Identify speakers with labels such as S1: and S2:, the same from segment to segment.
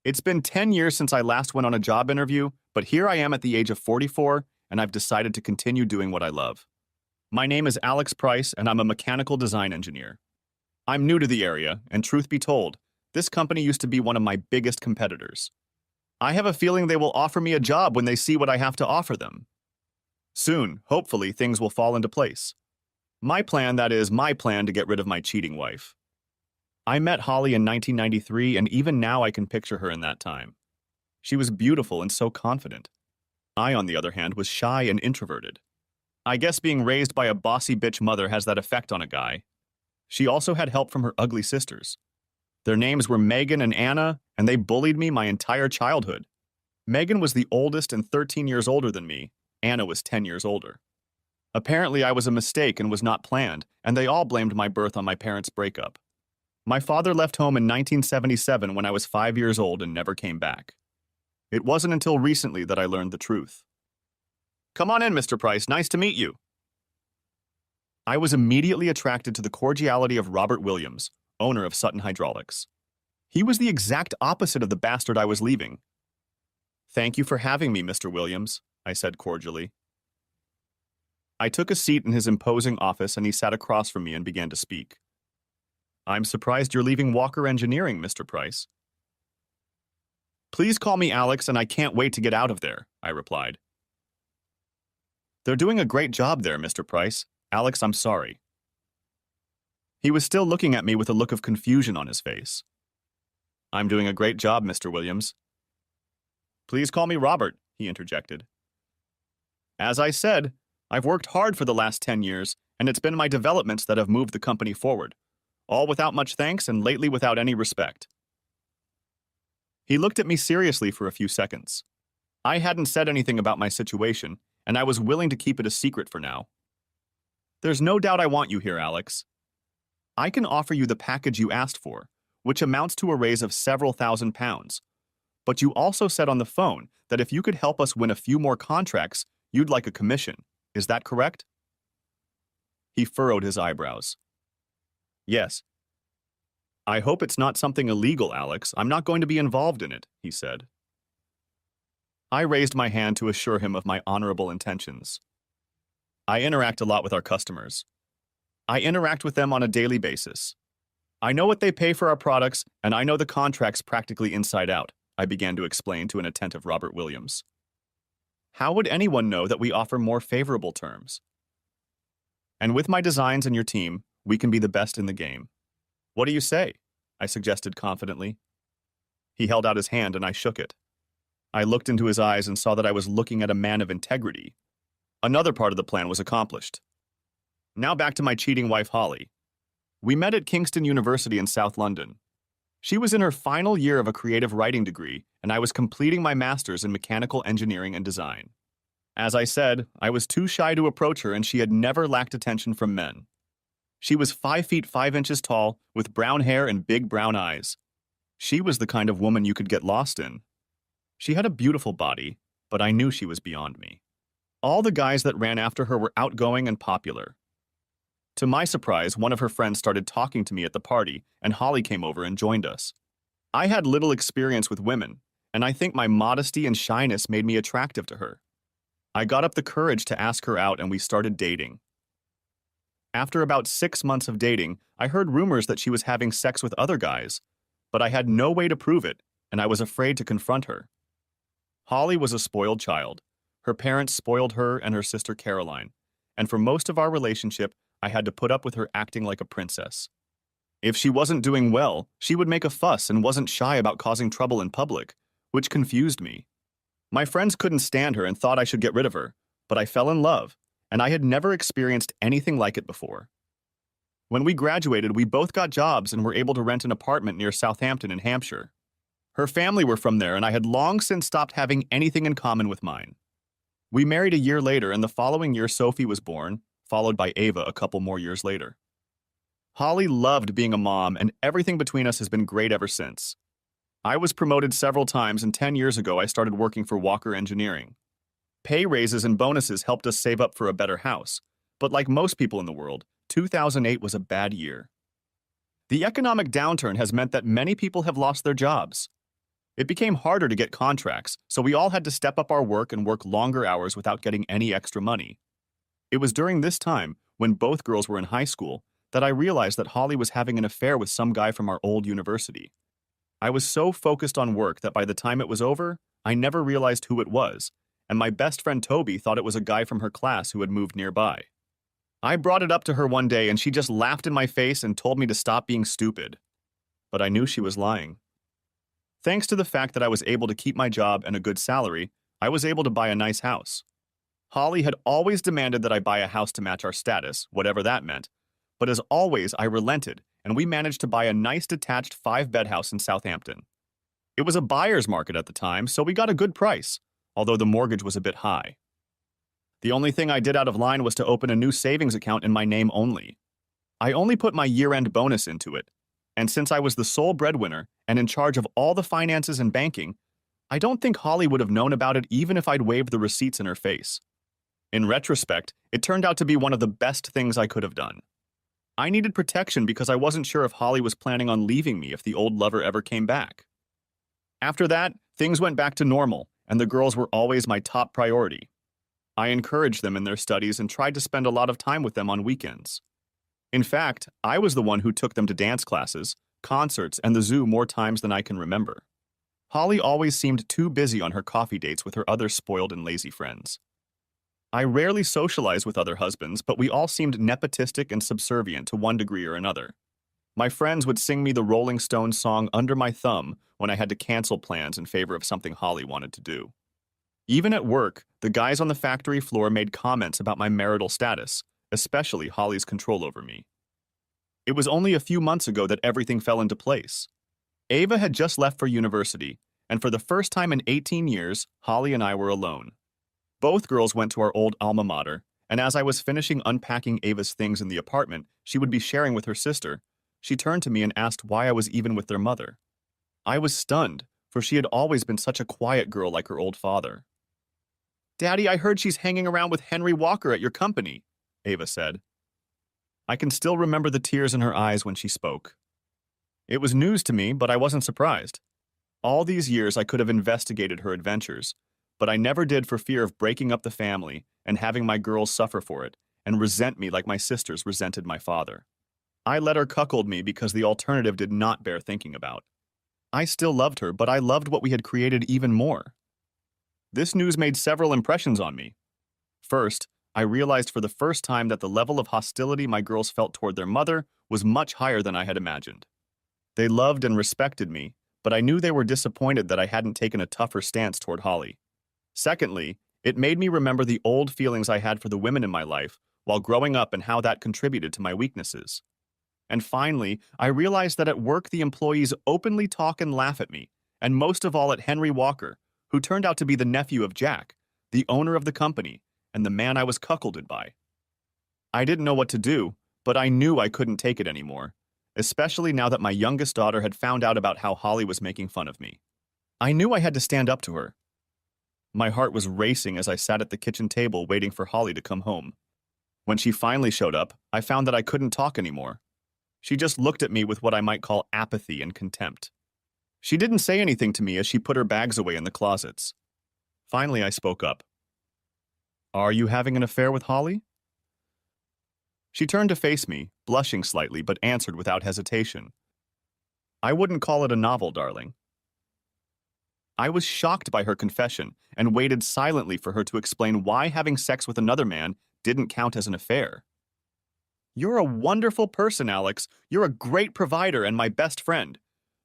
S1: It's been 10 years since I last went on a job interview, but here I am at the age of 44, and I've decided to continue doing what I love. My name is Alex Price, and I'm a mechanical design engineer. I'm new to the area, and truth be told, this company used to be one of my biggest competitors. I have a feeling they will offer me a job when they see what I have to offer them. Soon, hopefully, things will fall into place. My plan, that is, my plan to get rid of my cheating wife. I met Holly in 1993, and even now I can picture her in that time. She was beautiful and so confident. I, on the other hand, was shy and introverted. I guess being raised by a bossy bitch mother has that effect on a guy. She also had help from her ugly sisters. Their names were Megan and Anna, and they bullied me my entire childhood. Megan was the oldest and 13 years older than me. Anna was 10 years older. Apparently, I was a mistake and was not planned, and they all blamed my birth on my parents' breakup. My father left home in 1977 when I was 5 years old and never came back. It wasn't until recently that I learned the truth. "Come on in, Mr. Price. Nice to meet you." I was immediately attracted to the cordiality of Robert Williams, owner of Sutton Hydraulics. He was the exact opposite of the bastard I was leaving. "Thank you for having me, Mr. Williams," I said cordially. I took a seat in his imposing office and he sat across from me and began to speak. "I'm surprised you're leaving Walker Engineering, Mr. Price." "Please call me Alex, and I can't wait to get out of there," I replied. "They're doing a great job there, Mr. Price. Alex, I'm sorry." He was still looking at me with a look of confusion on his face. "I'm doing a great job, Mr. Williams." "Please call me Robert," he interjected. "As I said, I've worked hard for the last 10 years, and it's been my developments that have moved the company forward. All without much thanks and lately without any respect." He looked at me seriously for a few seconds. I hadn't said anything about my situation, and I was willing to keep it a secret for now. "There's no doubt I want you here, Alex. I can offer you the package you asked for, which amounts to a raise of several £1,000s. But you also said on the phone that if you could help us win a few more contracts, you'd like a commission. Is that correct?" He furrowed his eyebrows. "Yes." "I hope it's not something illegal, Alex. I'm not going to be involved in it," he said. I raised my hand to assure him of my honorable intentions. "I interact a lot with our customers. I interact with them on a daily basis. I know what they pay for our products, and I know the contracts practically inside out," I began to explain to an attentive Robert Williams. "How would anyone know that we offer more favorable terms? And with my designs and your team, we can be the best in the game. What do you say?" I suggested confidently. He held out his hand and I shook it. I looked into his eyes and saw that I was looking at a man of integrity. Another part of the plan was accomplished. Now back to my cheating wife, Holly. We met at Kingston University in South London. She was in her final year of a creative writing degree, and I was completing my master's in mechanical engineering and design. As I said, I was too shy to approach her, and she had never lacked attention from men. She was 5 feet 5 inches tall, with brown hair and big brown eyes. She was the kind of woman you could get lost in. She had a beautiful body, but I knew she was beyond me. All the guys that ran after her were outgoing and popular. To my surprise, one of her friends started talking to me at the party, and Holly came over and joined us. I had little experience with women, and I think my modesty and shyness made me attractive to her. I got up the courage to ask her out, and we started dating. After about 6 months of dating, I heard rumors that she was having sex with other guys, but I had no way to prove it, and I was afraid to confront her. Holly was a spoiled child. Her parents spoiled her and her sister Caroline, and for most of our relationship, I had to put up with her acting like a princess. If she wasn't doing well, she would make a fuss and wasn't shy about causing trouble in public, which confused me. My friends couldn't stand her and thought I should get rid of her, but I fell in love, and I had never experienced anything like it before. When we graduated, we both got jobs and were able to rent an apartment near Southampton in Hampshire. Her family were from there, and I had long since stopped having anything in common with mine. We married a year later, and the following year Sophie was born, followed by Ava a couple more years later. Holly loved being a mom, and everything between us has been great ever since. I was promoted several times, and 10 years ago I started working for Walker Engineering. Pay raises and bonuses helped us save up for a better house, but like most people in the world, 2008 was a bad year. The economic downturn has meant that many people have lost their jobs. It became harder to get contracts, so we all had to step up our work and work longer hours without getting any extra money. It was during this time, when both girls were in high school, that I realized that Holly was having an affair with some guy from our old university. I was so focused on work that by the time it was over, I never realized who it was, and my best friend Toby thought it was a guy from her class who had moved nearby. I brought it up to her one day and she just laughed in my face and told me to stop being stupid. But I knew she was lying. Thanks to the fact that I was able to keep my job and a good salary, I was able to buy a nice house. Holly had always demanded that I buy a house to match our status, whatever that meant, but as always, I relented, and we managed to buy a nice detached 5-bed house in Southampton. It was a buyer's market at the time, so we got a good price, although the mortgage was a bit high. The only thing I did out of line was to open a new savings account in my name only. I only put my year-end bonus into it, and since I was the sole breadwinner and in charge of all the finances and banking, I don't think Holly would have known about it even if I'd waved the receipts in her face. In retrospect, it turned out to be one of the best things I could have done. I needed protection because I wasn't sure if Holly was planning on leaving me if the old lover ever came back. After that, things went back to normal, and the girls were always my top priority. I encouraged them in their studies and tried to spend a lot of time with them on weekends. In fact, I was the one who took them to dance classes, concerts, and the zoo more times than I can remember. Holly always seemed too busy on her coffee dates with her other spoiled and lazy friends. I rarely socialized with other husbands, but we all seemed nepotistic and subservient to one degree or another. My friends would sing me the Rolling Stones song Under My Thumb when I had to cancel plans in favor of something Holly wanted to do. Even at work, the guys on the factory floor made comments about my marital status, especially Holly's control over me. It was only a few months ago that everything fell into place. Ava had just left for university, and for the first time in 18 years, Holly and I were alone. Both girls went to our old alma mater, and as I was finishing unpacking Ava's things in the apartment she would be sharing with her sister, she turned to me and asked why I was even with their mother. I was stunned, for she had always been such a quiet girl like her old father. "Daddy, I heard she's hanging around with Henry Walker at your company," Ava said. I can still remember the tears in her eyes when she spoke. It was news to me, but I wasn't surprised. All these years I could have investigated her adventures, but I never did for fear of breaking up the family and having my girls suffer for it and resent me like my sisters resented my father. I let her cuckold me because the alternative did not bear thinking about. I still loved her, but I loved what we had created even more. This news made several impressions on me. First, I realized for the first time that the level of hostility my girls felt toward their mother was much higher than I had imagined. They loved and respected me, but I knew they were disappointed that I hadn't taken a tougher stance toward Holly. Secondly, it made me remember the old feelings I had for the women in my life while growing up and how that contributed to my weaknesses. And finally, I realized that at work the employees openly talk and laugh at me, and most of all at Henry Walker, who turned out to be the nephew of Jack, the owner of the company, and the man I was cuckolded by. I didn't know what to do, but I knew I couldn't take it anymore, especially now that my youngest daughter had found out about how Holly was making fun of me. I knew I had to stand up to her. My heart was racing as I sat at the kitchen table waiting for Holly to come home. When she finally showed up, I found that I couldn't talk anymore. She just looked at me with what I might call apathy and contempt. She didn't say anything to me as she put her bags away in the closets. Finally, I spoke up. "Are you having an affair with Holly?" She turned to face me, blushing slightly, but answered without hesitation. "I wouldn't call it a novel, darling." I was shocked by her confession and waited silently for her to explain why having sex with another man didn't count as an affair. "You're a wonderful person, Alex. You're a great provider and my best friend.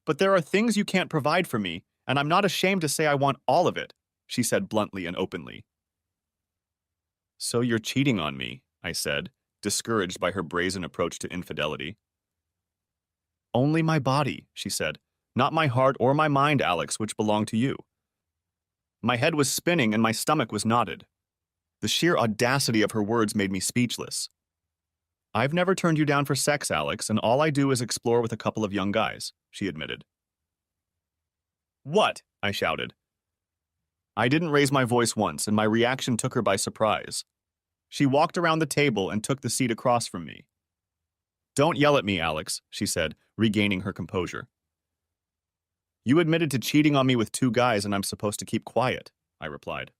S1: But there are things you can't provide for me, and I'm not ashamed to say I want all of it," she said bluntly and openly. "So you're cheating on me," I said, discouraged by her brazen approach to infidelity. "Only my body," she said, "not my heart or my mind, Alex, which belong to you." My head was spinning and my stomach was knotted. The sheer audacity of her words made me speechless. "I've never turned you down for sex, Alex, and all I do is explore with a couple of young guys," she admitted. "What?" I shouted. I didn't raise my voice once, and my reaction took her by surprise. She walked around the table and took the seat across from me. "Don't yell at me, Alex," she said, regaining her composure. You admitted to cheating on me with 2 guys and I'm supposed to keep quiet, I replied.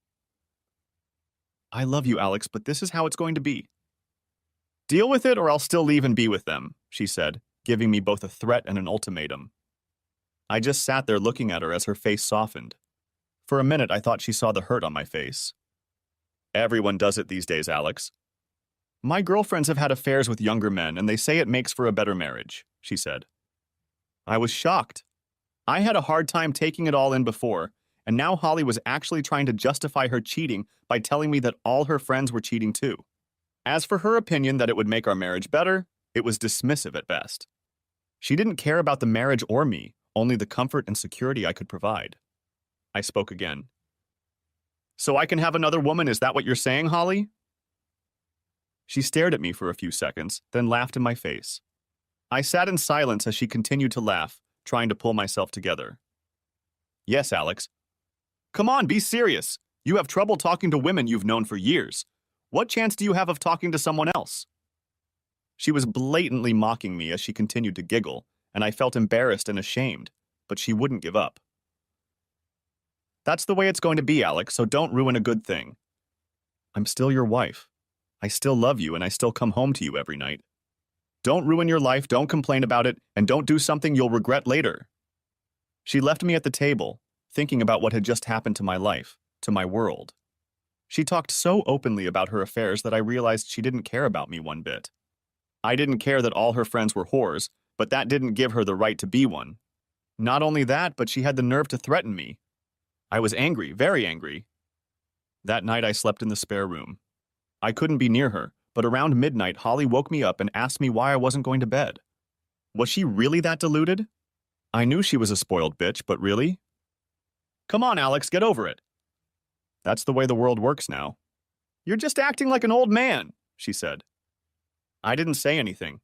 S1: I love you, Alex, but this is how it's going to be. Deal with it or I'll still leave and be with them, she said, giving me both a threat and an ultimatum. I just sat there looking at her as her face softened. For a minute, I thought she saw the hurt on my face. Everyone does it these days, Alex. My girlfriends have had affairs with younger men and they say it makes for a better marriage, she said. I was shocked. I had a hard time taking it all in before, and now Holly was actually trying to justify her cheating by telling me that all her friends were cheating too. As for her opinion that it would make our marriage better, it was dismissive at best. She didn't care about the marriage or me, only the comfort and security I could provide. I spoke again. So I can have another woman, is that what you're saying, Holly? She stared at me for a few seconds, then laughed in my face. I sat in silence as she continued to laugh, trying to pull myself together. Yes, Alex. Come on, be serious. You have trouble talking to women you've known for years. What chance do you have of talking to someone else? She was blatantly mocking me as she continued to giggle, and I felt embarrassed and ashamed, but she wouldn't give up. That's the way it's going to be, Alex, so don't ruin a good thing. I'm still your wife. I still love you and I still come home to you every night. Don't ruin your life, don't complain about it, and don't do something you'll regret later. She left me at the table, thinking about what had just happened to my life, to my world. She talked so openly about her affairs that I realized she didn't care about me one bit. I didn't care that all her friends were whores, but that didn't give her the right to be one. Not only that, but she had the nerve to threaten me. I was angry, very angry. That night I slept in the spare room. I couldn't be near her, but around midnight Holly woke me up and asked me why I wasn't going to bed. Was she really that deluded? I knew she was a spoiled bitch, but really? Come on, Alex, get over it. That's the way the world works now. You're just acting like an old man, she said. I didn't say anything.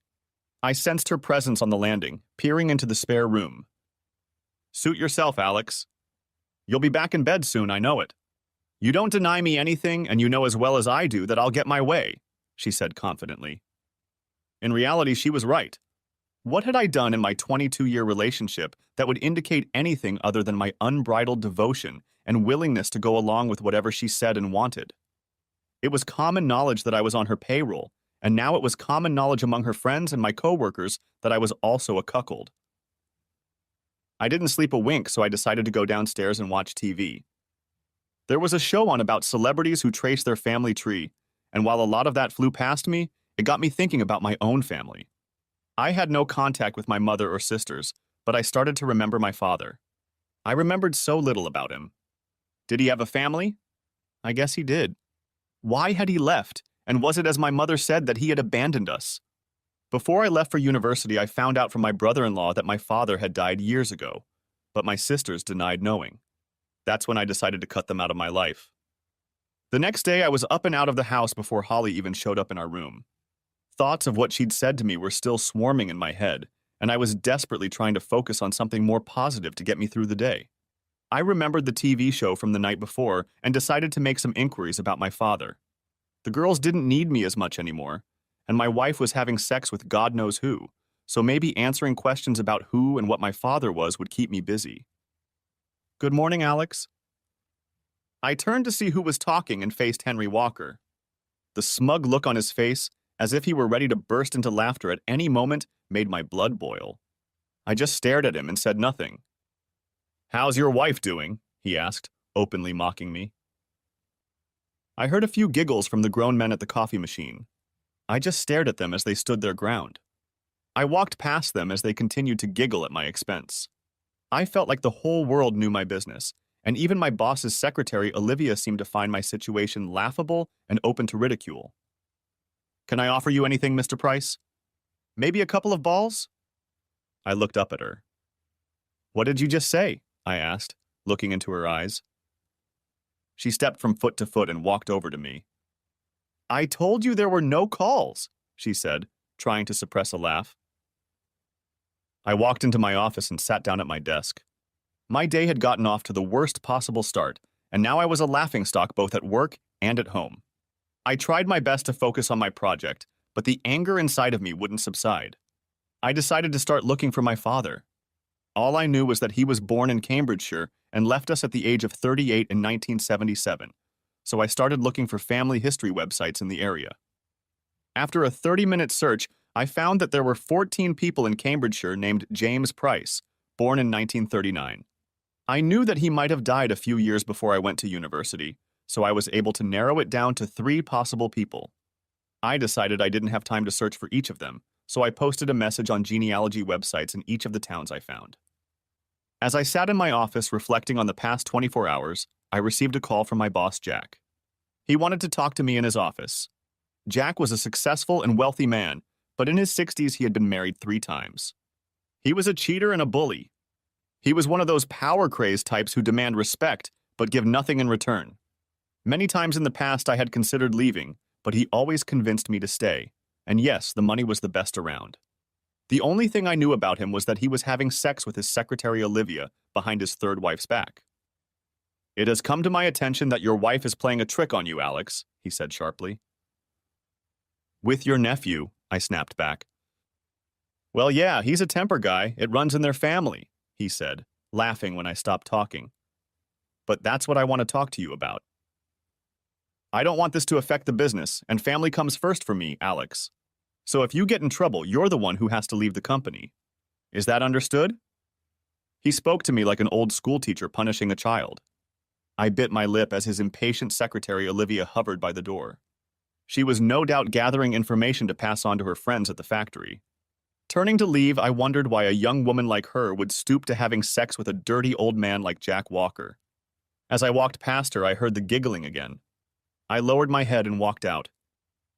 S1: I sensed her presence on the landing, peering into the spare room. Suit yourself, Alex. You'll be back in bed soon, I know it. You don't deny me anything, and you know as well as I do that I'll get my way, she said confidently. In reality, she was right. What had I done in my 22-year relationship that would indicate anything other than my unbridled devotion and willingness to go along with whatever she said and wanted? It was common knowledge that I was on her payroll, and now it was common knowledge among her friends and my coworkers that I was also a cuckold. I didn't sleep a wink, so I decided to go downstairs and watch TV. There was a show on about celebrities who trace their family tree, and while a lot of that flew past me, it got me thinking about my own family. I had no contact with my mother or sisters, but I started to remember my father. I remembered so little about him. Did he have a family? I guess he did. Why had he left, and was it as my mother said that he had abandoned us? Before I left for university, I found out from my brother-in-law that my father had died years ago, but my sisters denied knowing. That's when I decided to cut them out of my life. The next day, I was up and out of the house before Holly even showed up in our room. Thoughts of what she'd said to me were still swarming in my head, and I was desperately trying to focus on something more positive to get me through the day. I remembered the TV show from the night before and decided to make some inquiries about my father. The girls didn't need me as much anymore, and my wife was having sex with God knows who, so maybe answering questions about who and what my father was would keep me busy. Good morning, Alex. I turned to see who was talking and faced Henry Walker. The smug look on his face, as if he were ready to burst into laughter at any moment, made my blood boil. I just stared at him and said nothing. How's your wife doing? He asked, openly mocking me. I heard a few giggles from the grown men at the coffee machine. I just stared at them as they stood their ground. I walked past them as they continued to giggle at my expense. I felt like the whole world knew my business, and even my boss's secretary, Olivia, seemed to find my situation laughable and open to ridicule. Can I offer you anything, Mr. Price? Maybe a couple of balls? I looked up at her. What did you just say? I asked, looking into her eyes. She stepped from foot to foot and walked over to me. I told you there were no calls, she said, trying to suppress a laugh. I walked into my office and sat down at my desk. My day had gotten off to the worst possible start, and now I was a laughingstock both at work and at home. I tried my best to focus on my project, but the anger inside of me wouldn't subside. I decided to start looking for my father. All I knew was that he was born in Cambridgeshire and left us at the age of 38 in 1977, so I started looking for family history websites in the area. After a 30-minute search, I found that there were 14 people in Cambridgeshire named James Price, born in 1939. I knew that he might have died a few years before I went to university, so I was able to narrow it down to 3 possible people. I decided I didn't have time to search for each of them, so I posted a message on genealogy websites in each of the towns I found. As I sat in my office reflecting on the past 24 hours, I received a call from my boss, Jack. He wanted to talk to me in his office. Jack was a successful and wealthy man, but in his 60s he had been married 3 times. He was a cheater and a bully. He was one of those power-crazed types who demand respect but give nothing in return. Many times in the past I had considered leaving, but he always convinced me to stay. And yes, the money was the best around. The only thing I knew about him was that he was having sex with his secretary Olivia behind his 3rd wife's back. "It has come to my attention that your wife is playing a trick on you, Alex," he said sharply. "With your nephew," I snapped back. "Well, yeah, he's a temper guy. It runs in their family," he said, laughing when I stopped talking. "But that's what I want to talk to you about. I don't want this to affect the business, and family comes first for me, Alex. So if you get in trouble, you're the one who has to leave the company. Is that understood?" He spoke to me like an old schoolteacher punishing a child. I bit my lip as his impatient secretary Olivia hovered by the door. She was no doubt gathering information to pass on to her friends at the factory. Turning to leave, I wondered why a young woman like her would stoop to having sex with a dirty old man like Jack Walker. As I walked past her, I heard the giggling again. I lowered my head and walked out.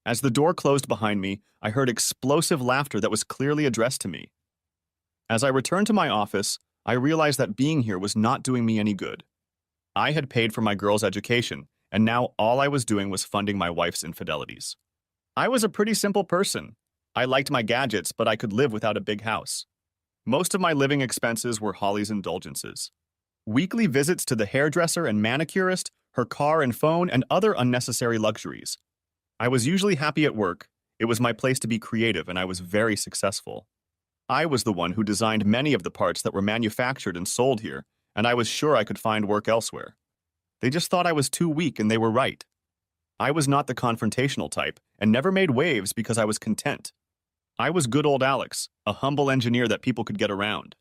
S1: As the door closed behind me, I heard explosive laughter that was clearly addressed to me. As I returned to my office, I realized that being here was not doing me any good. I had paid for my girl's education, and now all I was doing was funding my wife's infidelities. I was a pretty simple person. I liked my gadgets, but I could live without a big house. Most of my living expenses were Holly's indulgences. Weekly visits to the hairdresser and manicurist, her car and phone, and other unnecessary luxuries. I was usually happy at work. It was my place to be creative, and I was very successful. I was the one who designed many of the parts that were manufactured and sold here, and I was sure I could find work elsewhere. They just thought I was too weak, and they were right. I was not the confrontational type, and never made waves because I was content. I was good old Alex, a humble engineer that people could get around.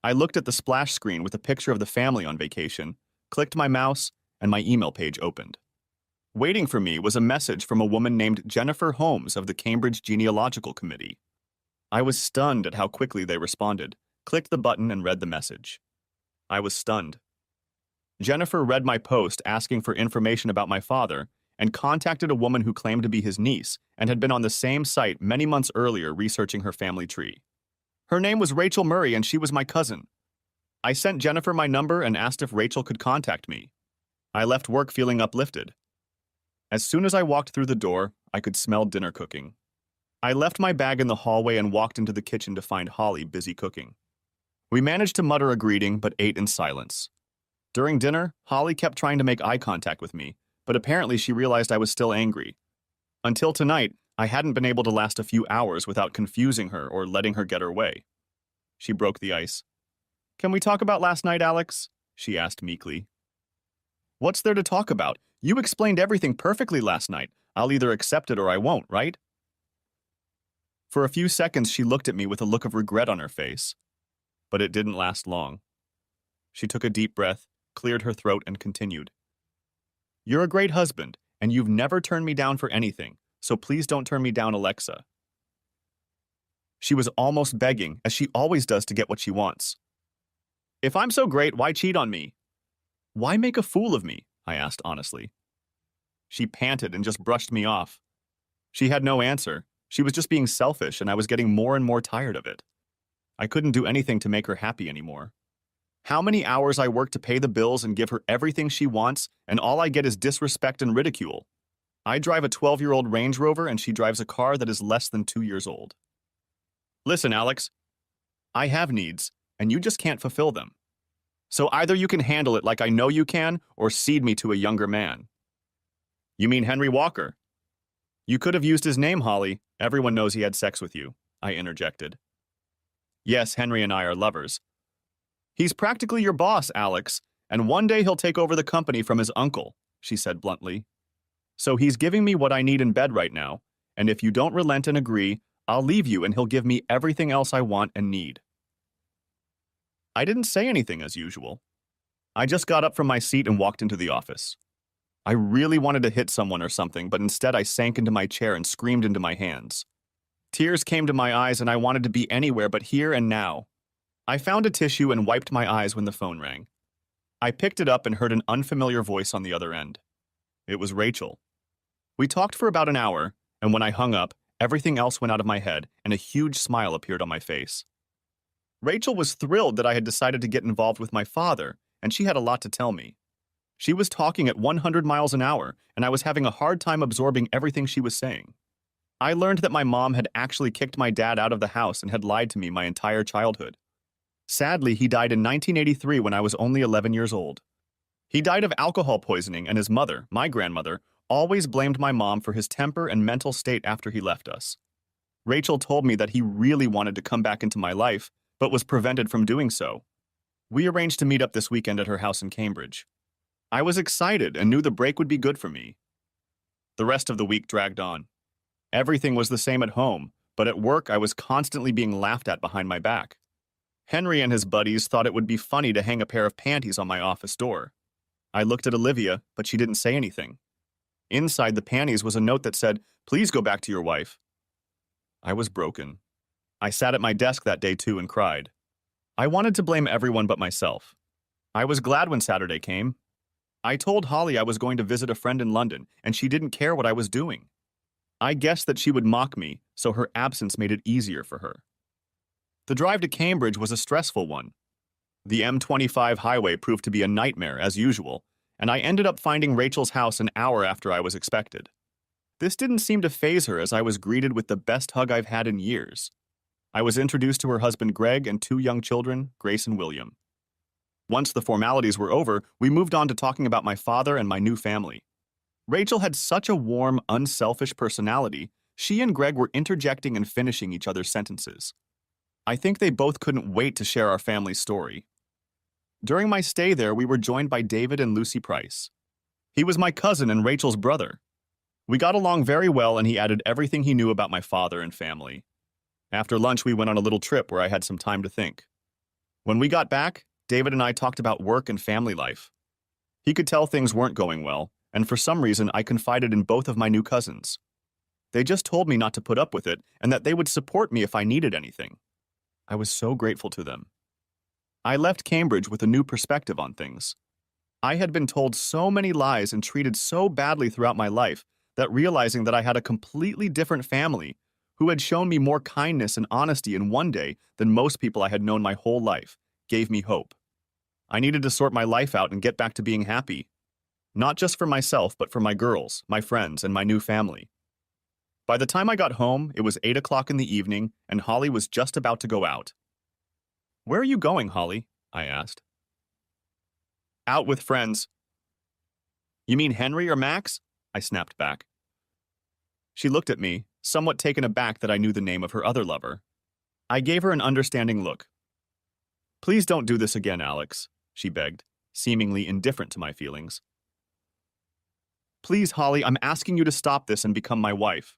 S1: I looked at the splash screen with a picture of the family on vacation, clicked my mouse, and my email page opened. Waiting for me was a message from a woman named Jennifer Holmes of the Cambridge Genealogical Committee. I was stunned at how quickly they responded, clicked the button, and read the message. I was stunned. Jennifer read my post asking for information about my father and contacted a woman who claimed to be his niece and had been on the same site many months earlier researching her family tree. Her name was Rachel Murray, and she was my cousin. I sent Jennifer my number and asked if Rachel could contact me. I left work feeling uplifted. As soon as I walked through the door, I could smell dinner cooking. I left my bag in the hallway and walked into the kitchen to find Holly busy cooking. We managed to mutter a greeting, but ate in silence. During dinner, Holly kept trying to make eye contact with me, but apparently she realized I was still angry. Until tonight, I hadn't been able to last a few hours without confusing her or letting her get her way. She broke the ice. "Can we talk about last night, Alex?" she asked meekly. "What's there to talk about? You explained everything perfectly last night. I'll either accept it or I won't, right?" For a few seconds, she looked at me with a look of regret on her face. But it didn't last long. She took a deep breath, cleared her throat, and continued. "You're a great husband, and you've never turned me down for anything, so please don't turn me down, Alexa." She was almost begging, as she always does to get what she wants. "If I'm so great, why cheat on me?" "Why make a fool of me?" I asked honestly. She panted and just brushed me off. She had no answer. She was just being selfish, and I was getting more and more tired of it. I couldn't do anything to make her happy anymore. How many hours I work to pay the bills and give her everything she wants, and all I get is disrespect and ridicule. I drive a 12-year-old Range Rover, and she drives a car that is less than 2 years old. "Listen, Alex, I have needs, and you just can't fulfill them. So either you can handle it like I know you can, or cede me to a younger man." "You mean Henry Walker?" "You could have used his name, Holly. Everyone knows he had sex with you," I interjected. "Yes, Henry and I are lovers, He's practically your boss, Alex, and one day he'll take over the company from his uncle, she said bluntly. So he's giving me what I need in bed right now, and if you don't relent and agree, I'll leave you and he'll give me everything else I want and need. I didn't say anything as usual. I just got up from my seat and walked into the office. I really wanted to hit someone or something, but instead I sank into my chair and screamed into my hands. Tears came to my eyes and I wanted to be anywhere but here and now. I found a tissue and wiped my eyes when the phone rang. I picked it up and heard an unfamiliar voice on the other end. It was Rachel. We talked for about an hour, and when I hung up, everything else went out of my head and a huge smile appeared on my face. Rachel was thrilled that I had decided to get involved with my father, and she had a lot to tell me. She was talking at 100 miles an hour, and I was having a hard time absorbing everything she was saying. I learned that my mom had actually kicked my dad out of the house and had lied to me my entire childhood. Sadly, he died in 1983 when I was only 11 years old. He died of alcohol poisoning, and his mother, my grandmother, always blamed my mom for his temper and mental state after he left us. Rachel told me that he really wanted to come back into my life, but was prevented from doing so. We arranged to meet up this weekend at her house in Cambridge. I was excited and knew the break would be good for me. The rest of the week dragged on. Everything was the same at home, but at work I was constantly being laughed at behind my back. Henry and his buddies thought it would be funny to hang a pair of panties on my office door. I looked at Olivia, but she didn't say anything. Inside the panties was a note that said, "Please go back to your wife." I was broken. I sat at my desk that day too and cried. I wanted to blame everyone but myself. I was glad when Saturday came. I told Holly I was going to visit a friend in London, and she didn't care what I was doing. I guessed that she would mock me, so her absence made it easier for her. The drive to Cambridge was a stressful one. The M25 highway proved to be a nightmare, as usual, and I ended up finding Rachel's house an hour after I was expected. This didn't seem to faze her as I was greeted with the best hug I've had in years. I was introduced to her husband Greg and 2 young children, Grace and William. Once the formalities were over, we moved on to talking about my father and my new family. Rachel had such a warm, unselfish personality, she and Greg were interjecting and finishing each other's sentences. I think they both couldn't wait to share our family story. During my stay there, we were joined by David and Lucy Price. He was my cousin and Rachel's brother. We got along very well and he added everything he knew about my father and family. After lunch, we went on a little trip where I had some time to think. When we got back, David and I talked about work and family life. He could tell things weren't going well, and for some reason I confided in both of my new cousins. They just told me not to put up with it and that they would support me if I needed anything. I was so grateful to them. I left Cambridge with a new perspective on things. I had been told so many lies and treated so badly throughout my life that realizing that I had a completely different family who had shown me more kindness and honesty in one day than most people I had known my whole life gave me hope. I needed to sort my life out and get back to being happy. Not just for myself, but for my girls, my friends, and my new family. By the time I got home, it was 8 o'clock in the evening, and Holly was just about to go out. "Where are you going, Holly?" I asked. "Out with friends." "You mean Henry or Max?" I snapped back. She looked at me, somewhat taken aback that I knew the name of her other lover. I gave her an understanding look. "Please don't do this again, Alex," she begged, seemingly indifferent to my feelings. "Please, Holly, I'm asking you to stop this and become my wife."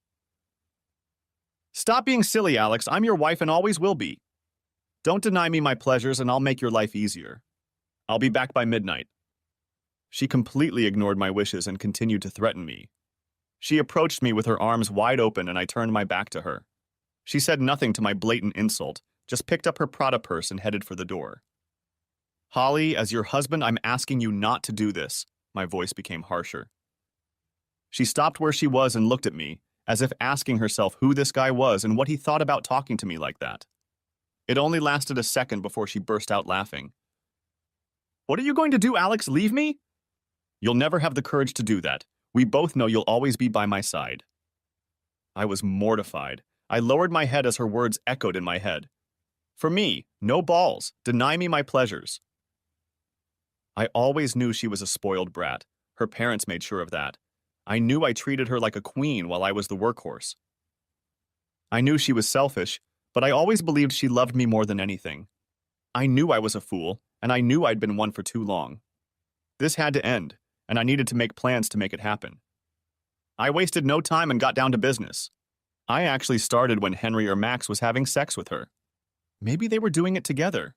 S1: "Stop being silly, Alex. I'm your wife and always will be. Don't deny me my pleasures and I'll make your life easier. I'll be back by midnight." She completely ignored my wishes and continued to threaten me. She approached me with her arms wide open and I turned my back to her. She said nothing to my blatant insult, just picked up her Prada purse and headed for the door. "Holly, as your husband, I'm asking you not to do this." My voice became harsher. She stopped where she was and looked at me, as if asking herself who this guy was and what he thought about talking to me like that. It only lasted a second before she burst out laughing. "What are you going to do, Alex? Leave me?" "You'll never have the courage to do that. We both know you'll always be by my side." I was mortified. I lowered my head as her words echoed in my head. "For me, no balls. Deny me my pleasures." I always knew she was a spoiled brat. Her parents made sure of that. I knew I treated her like a queen while I was the workhorse. I knew she was selfish, but I always believed she loved me more than anything. I knew I was a fool, and I knew I'd been one for too long. This had to end, and I needed to make plans to make it happen. I wasted no time and got down to business. I actually started when Henry or Max was having sex with her. Maybe they were doing it together.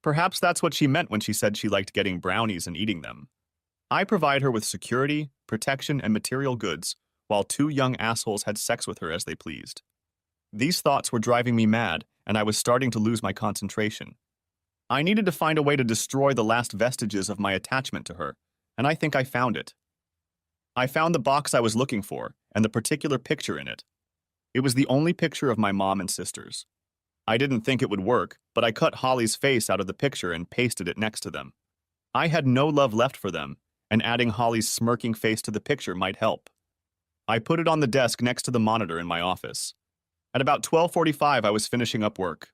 S1: Perhaps that's what she meant when she said she liked getting brownies and eating them. I provide her with security, protection, and material goods, while two young assholes had sex with her as they pleased. These thoughts were driving me mad, and I was starting to lose my concentration. I needed to find a way to destroy the last vestiges of my attachment to her, and I think I found it. I found the box I was looking for, and the particular picture in it. It was the only picture of my mom and sisters. I didn't think it would work, but I cut Holly's face out of the picture and pasted it next to them. I had no love left for them, and adding Holly's smirking face to the picture might help. I put it on the desk next to the monitor in my office. At about 12:45, I was finishing up work.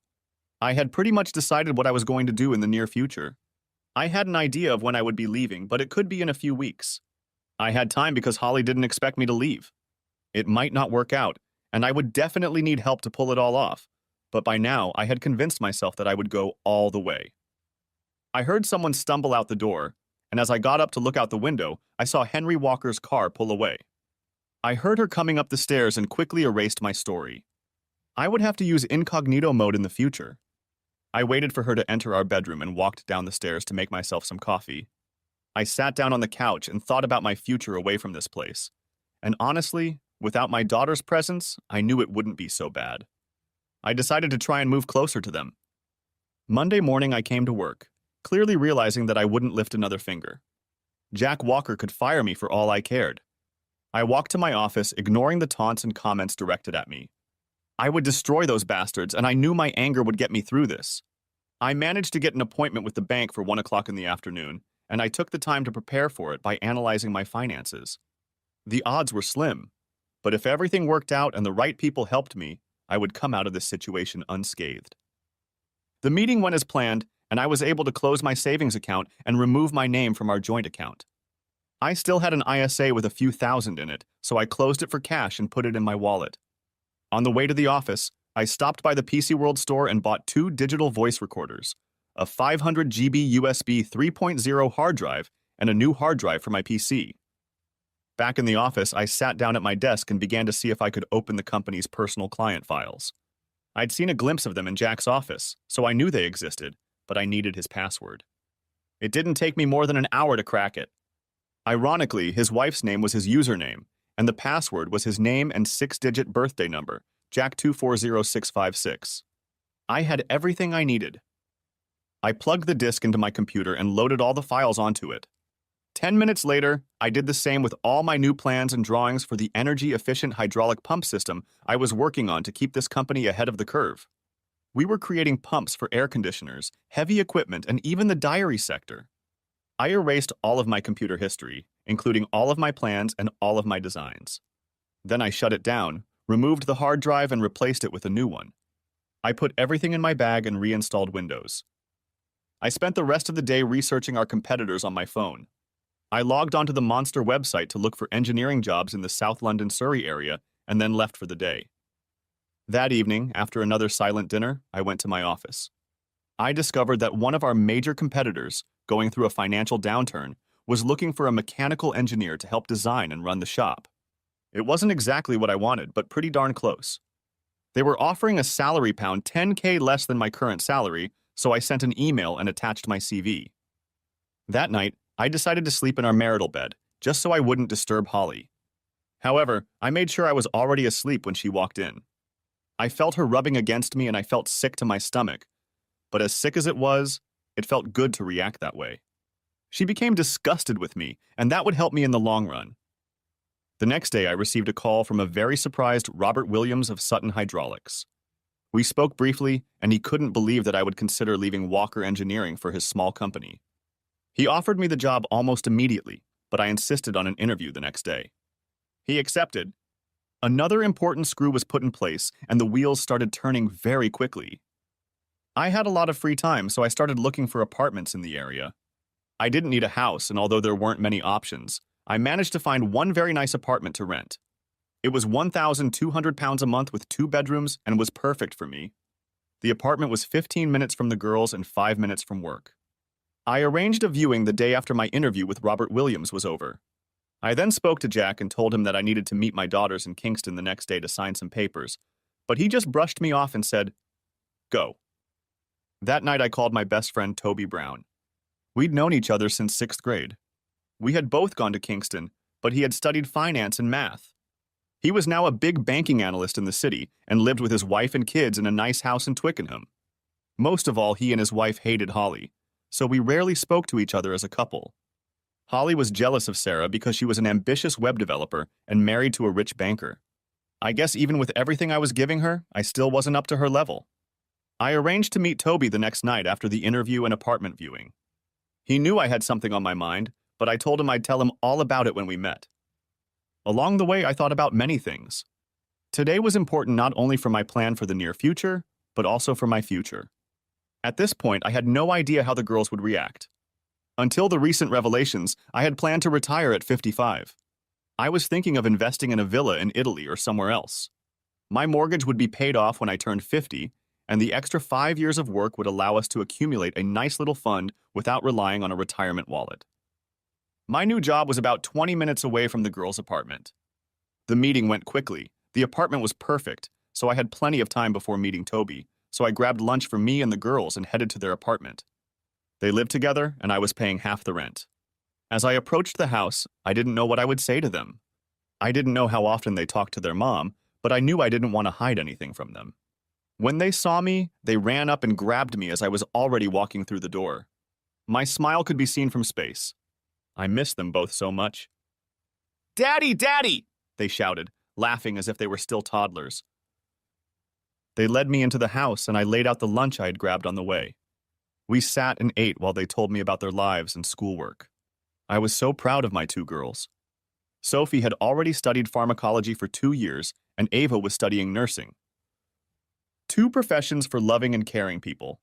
S1: I had pretty much decided what I was going to do in the near future. I had an idea of when I would be leaving, but it could be in a few weeks. I had time because Holly didn't expect me to leave. It might not work out, and I would definitely need help to pull it all off, but by now I had convinced myself that I would go all the way. I heard someone stumble out the door, and as I got up to look out the window, I saw Henry Walker's car pull away. I heard her coming up the stairs and quickly erased my story. I would have to use incognito mode in the future. I waited for her to enter our bedroom and walked down the stairs to make myself some coffee. I sat down on the couch and thought about my future away from this place. And honestly, without my daughter's presence, I knew it wouldn't be so bad. I decided to try and move closer to them. Monday morning I came to work, clearly realizing that I wouldn't lift another finger. Jack Walker could fire me for all I cared. I walked to my office, ignoring the taunts and comments directed at me. I would destroy those bastards, and I knew my anger would get me through this. I managed to get an appointment with the bank for 1 o'clock in the afternoon, and I took the time to prepare for it by analyzing my finances. The odds were slim, but if everything worked out and the right people helped me, I would come out of this situation unscathed. The meeting went as planned, and I was able to close my savings account and remove my name from our joint account. I still had an ISA with a few thousand in it, so I closed it for cash and put it in my wallet. On the way to the office, I stopped by the PC World store and bought 2 digital voice recorders, a 500 GB USB 3.0 hard drive, and a new hard drive for my PC. Back in the office, I sat down at my desk and began to see if I could open the company's personal client files. I'd seen a glimpse of them in Jack's office, so I knew they existed, but I needed his password. It didn't take me more than an hour to crack it. Ironically, his wife's name was his username, and the password was his name and 6-digit birthday number, Jack240656. I had everything I needed. I plugged the disk into my computer and loaded all the files onto it. 10 minutes later, I did the same with all my new plans and drawings for the energy-efficient hydraulic pump system I was working on to keep this company ahead of the curve. We were creating pumps for air conditioners, heavy equipment, and even the dairy sector. I erased all of my computer history, including all of my plans and all of my designs. Then I shut it down, removed the hard drive, and replaced it with a new one. I put everything in my bag and reinstalled Windows. I spent the rest of the day researching our competitors on my phone. I logged onto the Monster website to look for engineering jobs in the South London, Surrey area, and then left for the day. That evening, after another silent dinner, I went to my office. I discovered that one of our major competitors, going through a financial downturn, was looking for a mechanical engineer to help design and run the shop. It wasn't exactly what I wanted, but pretty darn close. They were offering a salary pound 10K less than my current salary, so I sent an email and attached my CV. That night, I decided to sleep in our marital bed, just so I wouldn't disturb Holly. However, I made sure I was already asleep when she walked in. I felt her rubbing against me and I felt sick to my stomach. But as sick as it felt good to react that way. She became disgusted with me, and that would help me in the long run. The next day, I received a call from a very surprised Robert Williams of Sutton Hydraulics. We spoke briefly, and he couldn't believe that I would consider leaving Walker Engineering for his small company. He offered me the job almost immediately, but I insisted on an interview the next day. He accepted. Another important screw was put in place, and the wheels started turning very quickly. I had a lot of free time, so I started looking for apartments in the area. I didn't need a house, and although there weren't many options, I managed to find one very nice apartment to rent. It was £1,200 a month with 2 bedrooms and was perfect for me. The apartment was 15 minutes from the girls and 5 minutes from work. I arranged a viewing the day after my interview with Robert Williams was over. I then spoke to Jack and told him that I needed to meet my daughters in Kingston the next day to sign some papers, but he just brushed me off and said, "Go." That night I called my best friend Toby Brown. We'd known each other since 6th grade. We had both gone to Kingston, but he had studied finance and math. He was now a big banking analyst in the city and lived with his wife and kids in a nice house in Twickenham. Most of all, he and his wife hated Holly, so we rarely spoke to each other as a couple. Holly was jealous of Sarah because she was an ambitious web developer and married to a rich banker. I guess even with everything I was giving her, I still wasn't up to her level. I arranged to meet Toby the next night after the interview and apartment viewing. He knew I had something on my mind, but I told him I'd tell him all about it when we met. Along the way, I thought about many things. Today was important not only for my plan for the near future, but also for my future. At this point, I had no idea how the girls would react. Until the recent revelations, I had planned to retire at 55. I was thinking of investing in a villa in Italy or somewhere else. My mortgage would be paid off when I turned 50, and the extra 5 years of work would allow us to accumulate a nice little fund without relying on a retirement wallet. My new job was about 20 minutes away from the girls' apartment. The meeting went quickly. The apartment was perfect, so I had plenty of time before meeting Toby, so I grabbed lunch for me and the girls and headed to their apartment. They lived together, and I was paying half the rent. As I approached the house, I didn't know what I would say to them. I didn't know how often they talked to their mom, but I knew I didn't want to hide anything from them. When they saw me, they ran up and grabbed me as I was already walking through the door. My smile could be seen from space. I missed them both so much. "Daddy, Daddy!" they shouted, laughing as if they were still toddlers. They led me into the house, and I laid out the lunch I had grabbed on the way. We sat and ate while they told me about their lives and schoolwork. I was so proud of my two girls. Sophie had already studied pharmacology for 2 years, and Ava was studying nursing. Two professions for loving and caring people.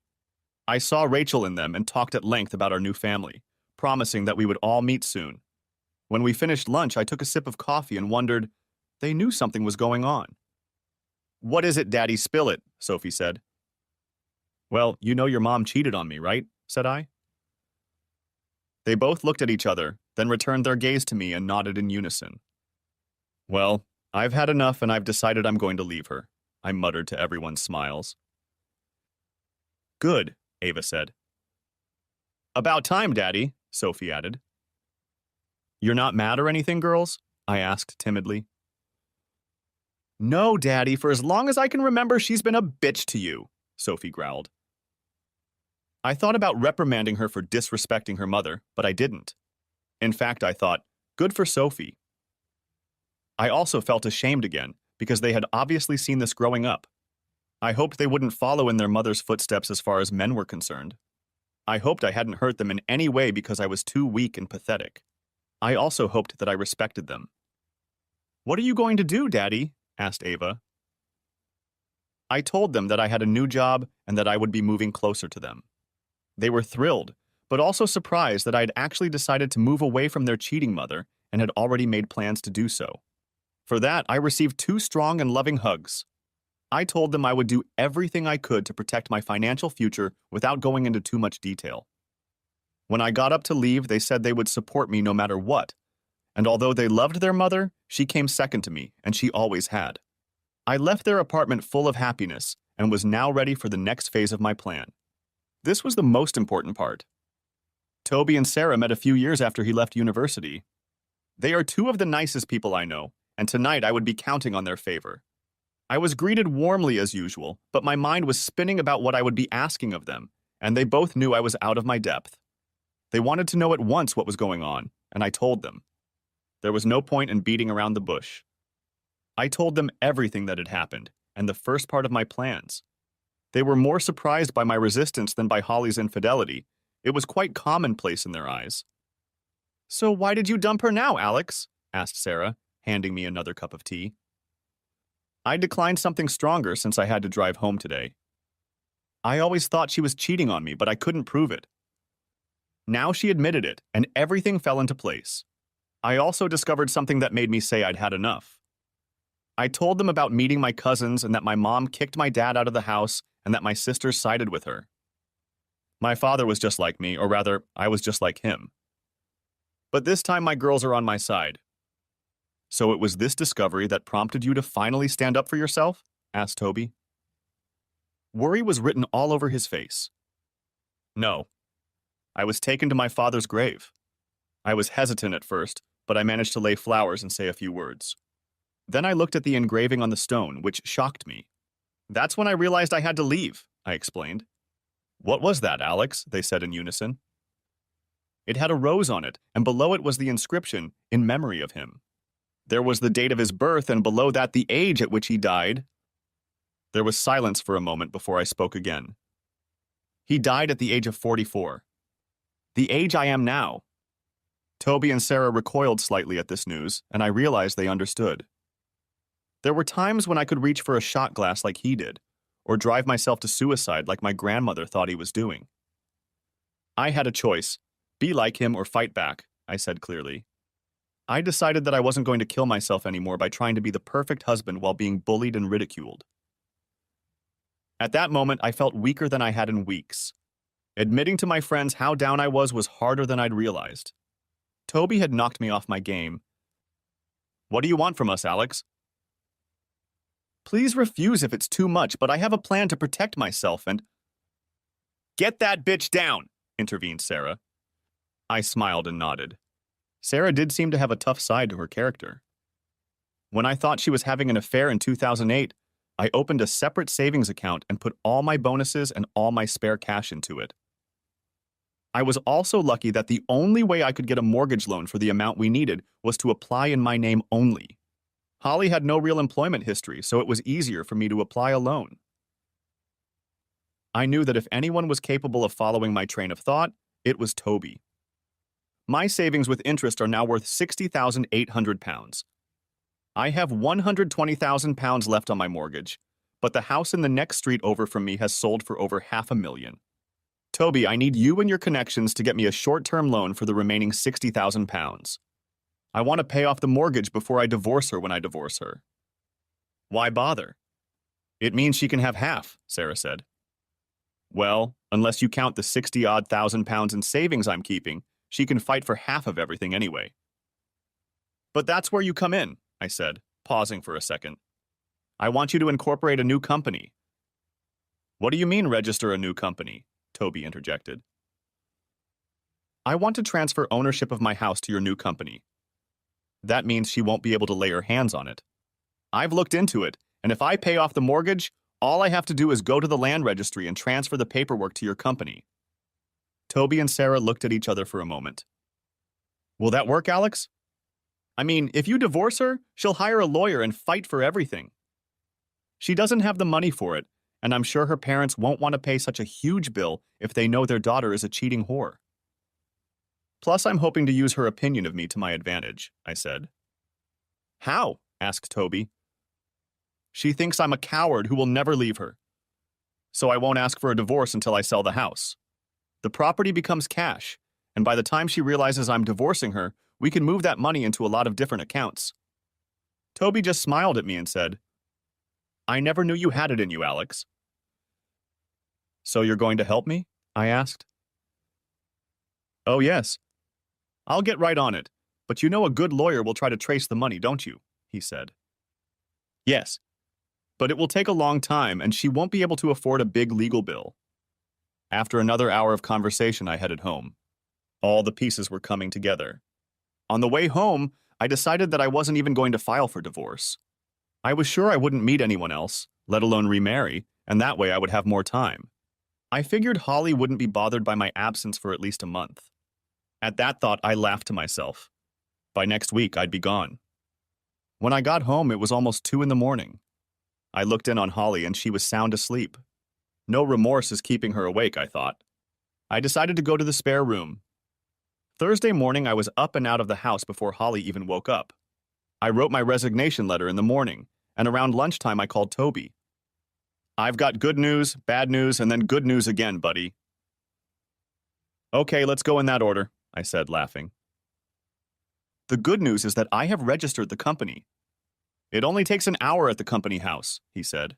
S1: I saw Rachel in them and talked at length about our new family, promising that we would all meet soon. When we finished lunch, I took a sip of coffee and wondered, they knew something was going on. "What is it, Daddy? Spill it," Sophie said. "Well, you know your mom cheated on me, right?" said I. They both looked at each other, then returned their gaze to me and nodded in unison. "Well, I've had enough and I've decided I'm going to leave her," I muttered to everyone's smiles. "Good," Ava said. "About time, Daddy," Sophie added. "You're not mad or anything, girls?" I asked timidly. "No, Daddy, for as long as I can remember, she's been a bitch to you," Sophie growled. I thought about reprimanding her for disrespecting her mother, but I didn't. In fact, I thought, good for Sophie. I also felt ashamed again, because they had obviously seen this growing up. I hoped they wouldn't follow in their mother's footsteps as far as men were concerned. I hoped I hadn't hurt them in any way because I was too weak and pathetic. I also hoped that I respected them. "What are you going to do, Daddy?" asked Ava. I told them that I had a new job and that I would be moving closer to them. They were thrilled, but also surprised that I had actually decided to move away from their cheating mother and had already made plans to do so. For that, I received 2 strong and loving hugs. I told them I would do everything I could to protect my financial future without going into too much detail. When I got up to leave, they said they would support me no matter what, and although they loved their mother, she came second to me, and she always had. I left their apartment full of happiness and was now ready for the next phase of my plan. This was the most important part. Toby and Sarah met a few years after he left university. They are 2 of the nicest people I know, and tonight I would be counting on their favor. I was greeted warmly as usual, but my mind was spinning about what I would be asking of them, and they both knew I was out of my depth. They wanted to know at once what was going on, and I told them. There was no point in beating around the bush. I told them everything that had happened, and the first part of my plans. They were more surprised by my resistance than by Holly's infidelity. It was quite commonplace in their eyes. "So why did you dump her now, Alex?" asked Sarah, handing me another cup of tea. I declined something stronger since I had to drive home today. I always thought she was cheating on me, but I couldn't prove it. Now she admitted it, and everything fell into place. I also discovered something that made me say I'd had enough. I told them about meeting my cousins and that my mom kicked my dad out of the house and that my sisters sided with her. My father was just like me, or rather, I was just like him. But this time my girls are on my side. So it was this discovery that prompted you to finally stand up for yourself? Asked Toby. Worry was written all over his face. No. I was taken to my father's grave. I was hesitant at first, but I managed to lay flowers and say a few words. Then I looked at the engraving on the stone, which shocked me. That's when I realized I had to leave, I explained. What was that, Alex? They said in unison. It had a rose on it, and below it was the inscription, in memory of him. There was the date of his birth, and below that the age at which he died. There was silence for a moment before I spoke again. He died at the age of 44. The age I am now. Toby and Sarah recoiled slightly at this news, and I realized they understood. There were times when I could reach for a shot glass like he did, or drive myself to suicide like my grandmother thought he was doing. I had a choice, be like him or fight back, I said clearly. I decided that I wasn't going to kill myself anymore by trying to be the perfect husband while being bullied and ridiculed. At that moment, I felt weaker than I had in weeks. Admitting to my friends how down I was harder than I'd realized. Toby had knocked me off my game. What do you want from us, Alex? Please refuse if it's too much, but I have a plan to protect myself and— Get that bitch down, intervened Sarah. I smiled and nodded. Sarah did seem to have a tough side to her character. When I thought she was having an affair in 2008, I opened a separate savings account and put all my bonuses and all my spare cash into it. I was also lucky that the only way I could get a mortgage loan for the amount we needed was to apply in my name only. Holly had no real employment history, so it was easier for me to apply a loan. I knew that if anyone was capable of following my train of thought, it was Toby. My savings with interest are now worth £60,800. I have £120,000 left on my mortgage, but the house in the next street over from me has sold for over £500,000. Toby, I need you and your connections to get me a short-term loan for the remaining £60,000. I want to pay off the mortgage before I divorce her when I divorce her. Why bother? It means she can have half, Sarah said. Well, unless you count the 60-odd thousand pounds in savings I'm keeping, she can fight for half of everything anyway. But that's where you come in, I said, pausing for a second. I want you to incorporate a new company. What do you mean register a new company? Toby interjected. I want to transfer ownership of my house to your new company. That means she won't be able to lay her hands on it. I've looked into it, and if I pay off the mortgage, all I have to do is go to the land registry and transfer the paperwork to your company. Toby and Sarah looked at each other for a moment. Will that work, Alex? I mean, if you divorce her, she'll hire a lawyer and fight for everything. She doesn't have the money for it, and I'm sure her parents won't want to pay such a huge bill if they know their daughter is a cheating whore. Plus, I'm hoping to use her opinion of me to my advantage, I said. How? Asked Toby. She thinks I'm a coward who will never leave her. So I won't ask for a divorce until I sell the house. The property becomes cash, and by the time she realizes I'm divorcing her, we can move that money into a lot of different accounts. Toby just smiled at me and said, I never knew you had it in you, Alex. So you're going to help me? I asked. Oh, yes. I'll get right on it, but you know a good lawyer will try to trace the money, don't you? He said. Yes, but it will take a long time, and she won't be able to afford a big legal bill. After another hour of conversation, I headed home. All the pieces were coming together. On the way home, I decided that I wasn't even going to file for divorce. I was sure I wouldn't meet anyone else, let alone remarry, and that way I would have more time. I figured Holly wouldn't be bothered by my absence for at least a month. At that thought, I laughed to myself. By next week, I'd be gone. When I got home, it was almost 2 a.m. I looked in on Holly and she was sound asleep. No remorse is keeping her awake, I thought. I decided to go to the spare room. Thursday morning, I was up and out of the house before Holly even woke up. I wrote my resignation letter in the morning, and around lunchtime I called Toby. I've got good news, bad news, and then good news again, buddy. Okay, let's go in that order, I said, laughing. The good news is that I have registered the company. It only takes an hour at the company house, he said.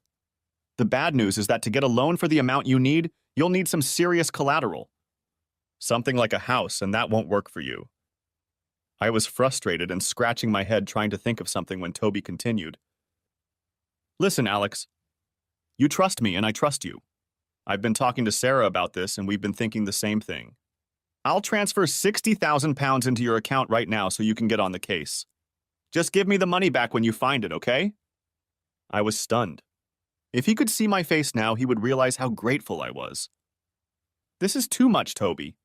S1: The bad news is that to get a loan for the amount you need, You'll need some serious collateral. Something like a house, and that won't work for you. I was frustrated and scratching my head trying to think of something when Toby continued. Listen, Alex. You trust me, and I trust you. I've been talking to Sarah about this, and we've been thinking the same thing. I'll transfer £60,000 into your account right now so you can get on the case. Just give me the money back when you find it, okay? I was stunned. If he could see my face now, he would realize how grateful I was. This is too much, Toby.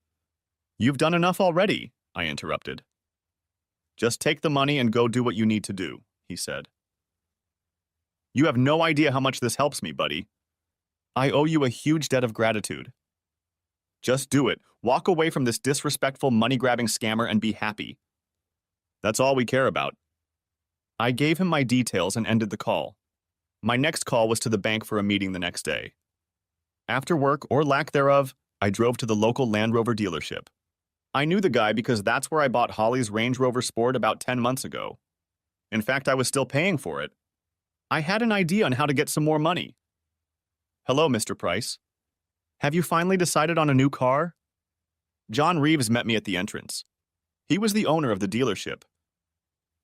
S1: You've done enough already, I interrupted. Just take the money and go do what you need to do, he said. You have no idea how much this helps me, buddy. I owe you a huge debt of gratitude. Just do it. Walk away from this disrespectful money-grabbing scammer and be happy. That's all we care about. I gave him my details and ended the call. My next call was to the bank for a meeting the next day. After work, or lack thereof, I drove to the local Land Rover dealership. I knew the guy because that's where I bought Holly's Range Rover Sport about 10 months ago. In fact, I was still paying for it. I had an idea on how to get some more money. Hello, Mr. Price. Have you finally decided on a new car? John Reeves met me at the entrance. He was the owner of the dealership.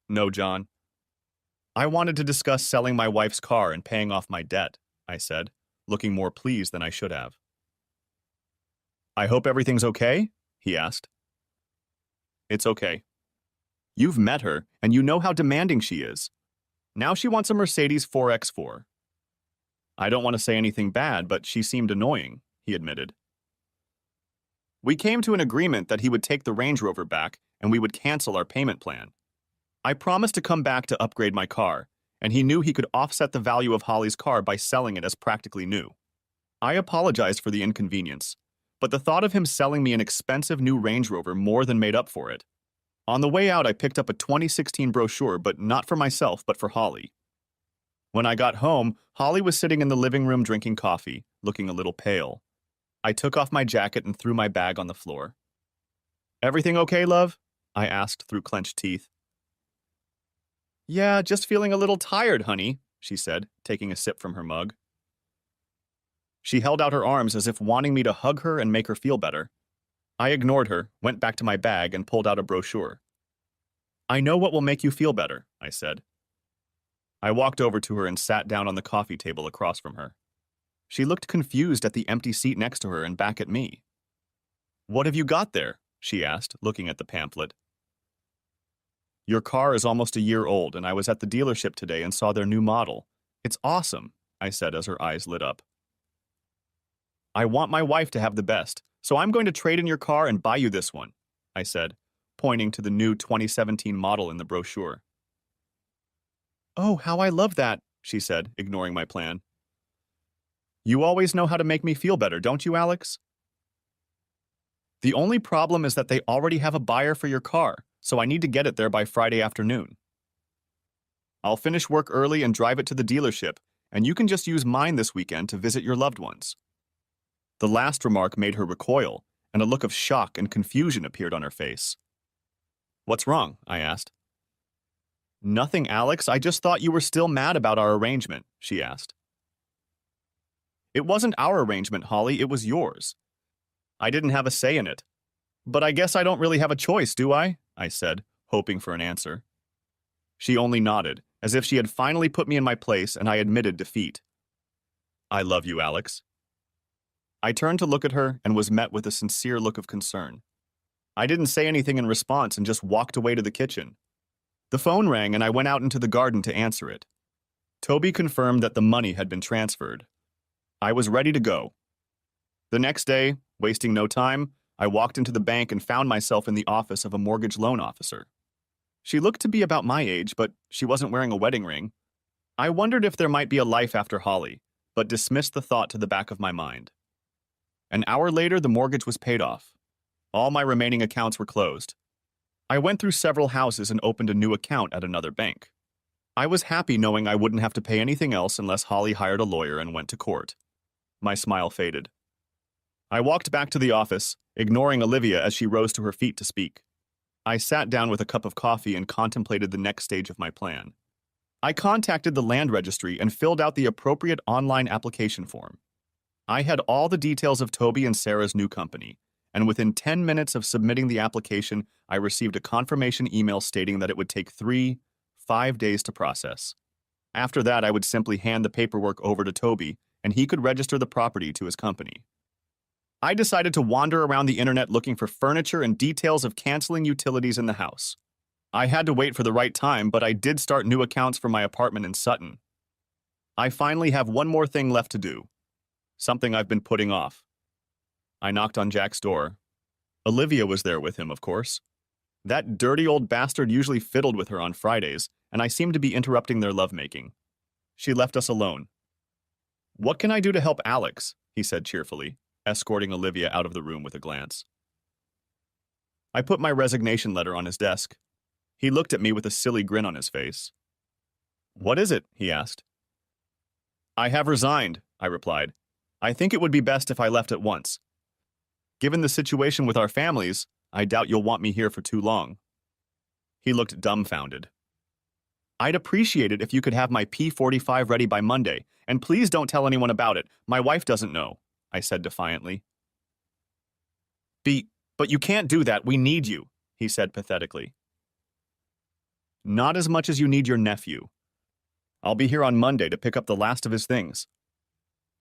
S1: No, John. I wanted to discuss selling my wife's car and paying off my debt, I said, looking more pleased than I should have. I hope everything's okay? He asked. It's okay. You've met her, and you know how demanding she is. Now she wants a Mercedes 4x4. I don't want to say anything bad, but she seemed annoying, he admitted. We came to an agreement that he would take the Range Rover back and we would cancel our payment plan. I promised to come back to upgrade my car, and he knew he could offset the value of Holly's car by selling it as practically new. I apologized for the inconvenience, but the thought of him selling me an expensive new Range Rover more than made up for it. On the way out, I picked up a 2016 brochure, but not for myself, but for Holly. When I got home, Holly was sitting in the living room drinking coffee, looking a little pale. I took off my jacket and threw my bag on the floor. Everything okay, love? I asked through clenched teeth. Yeah, just feeling a little tired, honey, she said, taking a sip from her mug. She held out her arms as if wanting me to hug her and make her feel better. I ignored her, went back to my bag, and pulled out a brochure. I know what will make you feel better, I said. I walked over to her and sat down on the coffee table across from her. She looked confused at the empty seat next to her and back at me. What have you got there? She asked, looking at the pamphlet. Your car is almost a year old, and I was at the dealership today and saw their new model. It's awesome, I said as her eyes lit up. I want my wife to have the best, so I'm going to trade in your car and buy you this one, I said, pointing to the new 2017 model in the brochure. Oh, how I love that, she said, ignoring my plan. You always know how to make me feel better, don't you, Alex? The only problem is that they already have a buyer for your car, so I need to get it there by Friday afternoon. I'll finish work early and drive it to the dealership, and you can just use mine this weekend to visit your loved ones. The last remark made her recoil, and a look of shock and confusion appeared on her face. What's wrong? I asked. Nothing, Alex. I just thought you were still mad about our arrangement, she asked. It wasn't our arrangement, Holly. It was yours. I didn't have a say in it. But I guess I don't really have a choice, do I? I said, hoping for an answer. She only nodded, as if she had finally put me in my place, and I admitted defeat. I love you, Alex. I turned to look at her and was met with a sincere look of concern. I didn't say anything in response and just walked away to the kitchen. The phone rang and I went out into the garden to answer it. Toby confirmed that the money had been transferred. I was ready to go. The next day, wasting no time, I walked into the bank and found myself in the office of a mortgage loan officer. She looked to be about my age, but she wasn't wearing a wedding ring. I wondered if there might be a life after Holly, but dismissed the thought to the back of my mind. An hour later, the mortgage was paid off. All my remaining accounts were closed. I went through several houses and opened a new account at another bank. I was happy knowing I wouldn't have to pay anything else unless Holly hired a lawyer and went to court. My smile faded. I walked back to the office, ignoring Olivia as she rose to her feet to speak. I sat down with a cup of coffee and contemplated the next stage of my plan. I contacted the land registry and filled out the appropriate online application form. I had all the details of Toby and Sarah's new company, and within 10 minutes of submitting the application, I received a confirmation email stating that it would take 5 days to process. After that, I would simply hand the paperwork over to Toby, and he could register the property to his company. I decided to wander around the internet looking for furniture and details of canceling utilities in the house. I had to wait for the right time, but I did start new accounts for my apartment in Sutton. I finally have one more thing left to do, something I've been putting off. I knocked on Jack's door. Olivia was there with him, of course. That dirty old bastard usually fiddled with her on Fridays, and I seemed to be interrupting their lovemaking. She left us alone. "What can I do to help Alex?" he said cheerfully, escorting Olivia out of the room with a glance. I put my resignation letter on his desk. He looked at me with a silly grin on his face. "What is it?" he asked. "I have resigned," I replied. "I think it would be best if I left at once. Given the situation with our families, I doubt you'll want me here for too long." He looked dumbfounded. "I'd appreciate it if you could have my P45 ready by Monday, and please don't tell anyone about it. My wife doesn't know," I said defiantly. But you can't do that. We need you," he said pathetically. "Not as much as you need your nephew. I'll be here on Monday to pick up the last of his things."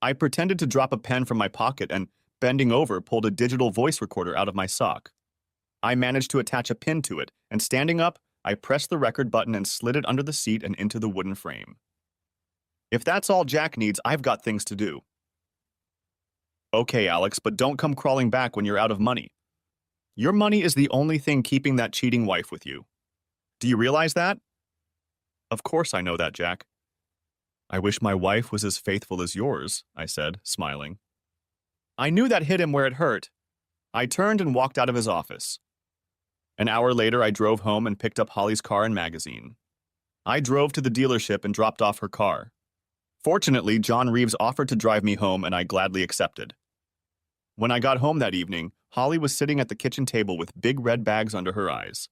S1: I pretended to drop a pen from my pocket and, bending over, pulled a digital voice recorder out of my sock. I managed to attach a pin to it, and standing up, I pressed the record button and slid it under the seat and into the wooden frame. "If that's all Jack needs, I've got things to do." "Okay, Alex, but don't come crawling back when you're out of money. Your money is the only thing keeping that cheating wife with you. Do you realize that?" "Of course I know that, Jack." "I wish my wife was as faithful as yours," I said, smiling. I knew that hit him where it hurt. I turned and walked out of his office. An hour later, I drove home and picked up Holly's car and magazine. I drove to the dealership and dropped off her car. Fortunately, John Reeves offered to drive me home, and I gladly accepted. When I got home that evening, Holly was sitting at the kitchen table with big red bags under her eyes.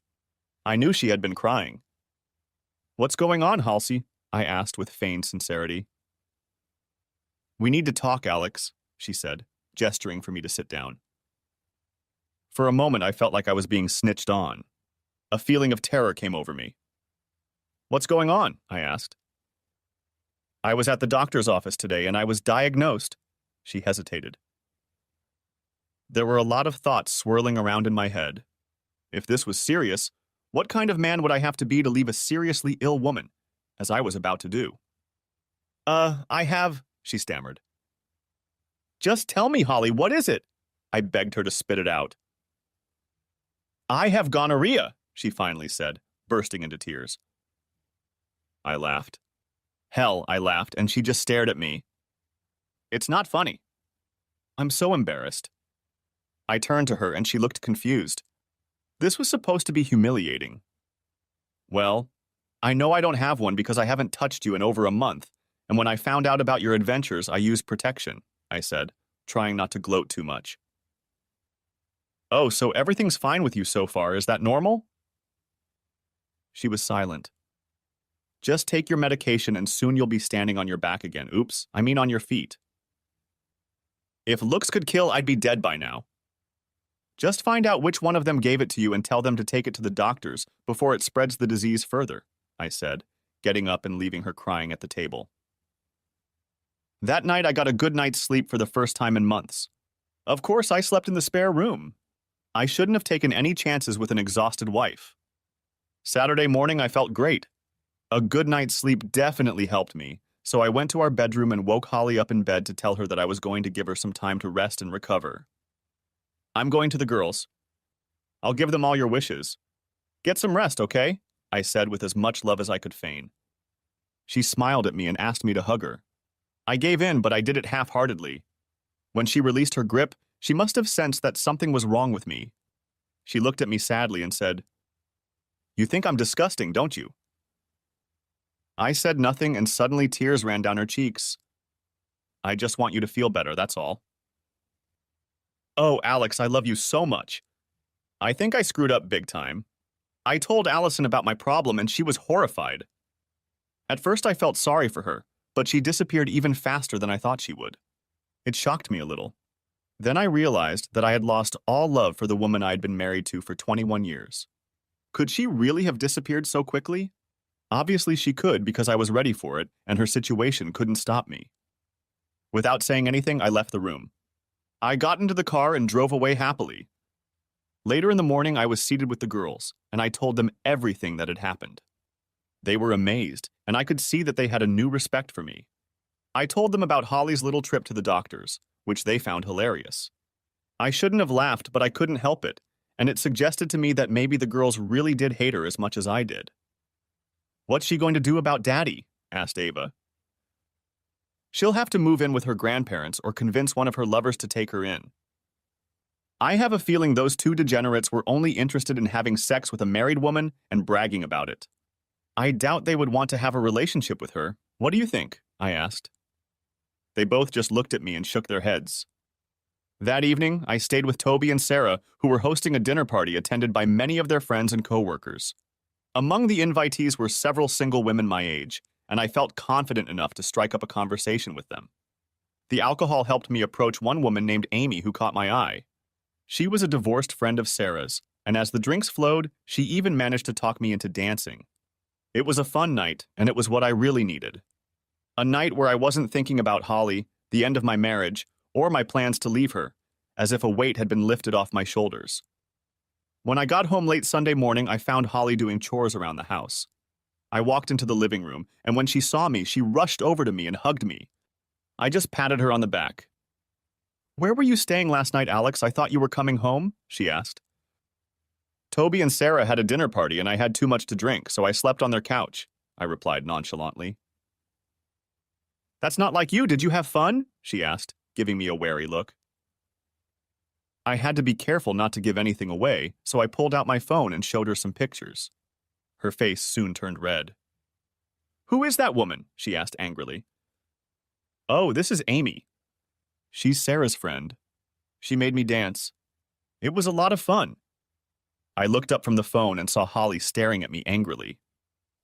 S1: I knew she had been crying. "What's going on, Halsey?" I asked with feigned sincerity. "We need to talk, Alex," she said, gesturing for me to sit down. For a moment, I felt like I was being snitched on. A feeling of terror came over me. "What's going on?" I asked. "I was at the doctor's office today, and I was diagnosed." She hesitated. There were a lot of thoughts swirling around in my head. If this was serious, what kind of man would I have to be to leave a seriously ill woman, as I was about to do? I have," she stammered. "Just tell me, Holly, what is it?" I begged her to spit it out. "I have gonorrhea," she finally said, bursting into tears. I laughed. Hell, I laughed, and she just stared at me. "It's not funny." "I'm so embarrassed." I turned to her, and she looked confused. This was supposed to be humiliating. "Well, I know I don't have one because I haven't touched you in over a month, and when I found out about your adventures, I used protection," I said, trying not to gloat too much. "Oh, so everything's fine with you so far, is that normal?" She was silent. "Just take your medication and soon you'll be standing on your back again. Oops, I mean on your feet." "If looks could kill, I'd be dead by now." "Just find out which one of them gave it to you and tell them to take it to the doctors before it spreads the disease further," I said, getting up and leaving her crying at the table. That night, I got a good night's sleep for the first time in months. Of course, I slept in the spare room. I shouldn't have taken any chances with an exhausted wife. Saturday morning, I felt great. A good night's sleep definitely helped me, so I went to our bedroom and woke Holly up in bed to tell her that I was going to give her some time to rest and recover. "I'm going to the girls. I'll give them all your wishes. Get some rest, okay?" I said with as much love as I could feign. She smiled at me and asked me to hug her. I gave in, but I did it half-heartedly. When she released her grip, she must have sensed that something was wrong with me. She looked at me sadly and said, "You think I'm disgusting, don't you?" I said nothing, and suddenly tears ran down her cheeks. "I just want you to feel better, that's all." "Oh, Alex, I love you so much. I think I screwed up big time. I told Allison about my problem, and she was horrified. At first, I felt sorry for her, but she disappeared even faster than I thought she would. It shocked me a little. Then I realized that I had lost all love for the woman I had been married to for 21 years. Could she really have disappeared so quickly? Obviously she could because I was ready for it, and her situation couldn't stop me. Without saying anything, I left the room. I got into the car and drove away happily. Later in the morning, I was seated with the girls, and I told them everything that had happened. They were amazed, and I could see that they had a new respect for me. I told them about Holly's little trip to the doctors, which they found hilarious. I shouldn't have laughed, but I couldn't help it, and it suggested to me that maybe the girls really did hate her as much as I did. "What's she going to do about Daddy?" asked Ava. "She'll have to move in with her grandparents or convince one of her lovers to take her in." I have a feeling those two degenerates were only interested in having sex with a married woman and bragging about it. I doubt they would want to have a relationship with her. What do you think? I asked. They both just looked at me and shook their heads. That evening, I stayed with Toby and Sarah, who were hosting a dinner party attended by many of their friends and coworkers. Among the invitees were several single women my age, and I felt confident enough to strike up a conversation with them. The alcohol helped me approach one woman named Amy who caught my eye. She was a divorced friend of Sarah's, and as the drinks flowed, she even managed to talk me into dancing. It was a fun night, and it was what I really needed. A night where I wasn't thinking about Holly, the end of my marriage, or my plans to leave her, as if a weight had been lifted off my shoulders. When I got home late Sunday morning, I found Holly doing chores around the house. I walked into the living room, and when she saw me, she rushed over to me and hugged me. I just patted her on the back. "Where were you staying last night, Alex? I thought you were coming home," she asked. "Toby and Sarah had a dinner party, and I had too much to drink, so I slept on their couch," I replied nonchalantly. "That's not like you. Did you have fun?" she asked, giving me a wary look. I had to be careful not to give anything away, so I pulled out my phone and showed her some pictures. Her face soon turned red. "Who is that woman?" she asked angrily. "Oh, this is Amy. She's Sarah's friend. She made me dance. It was a lot of fun." I looked up from the phone and saw Holly staring at me angrily.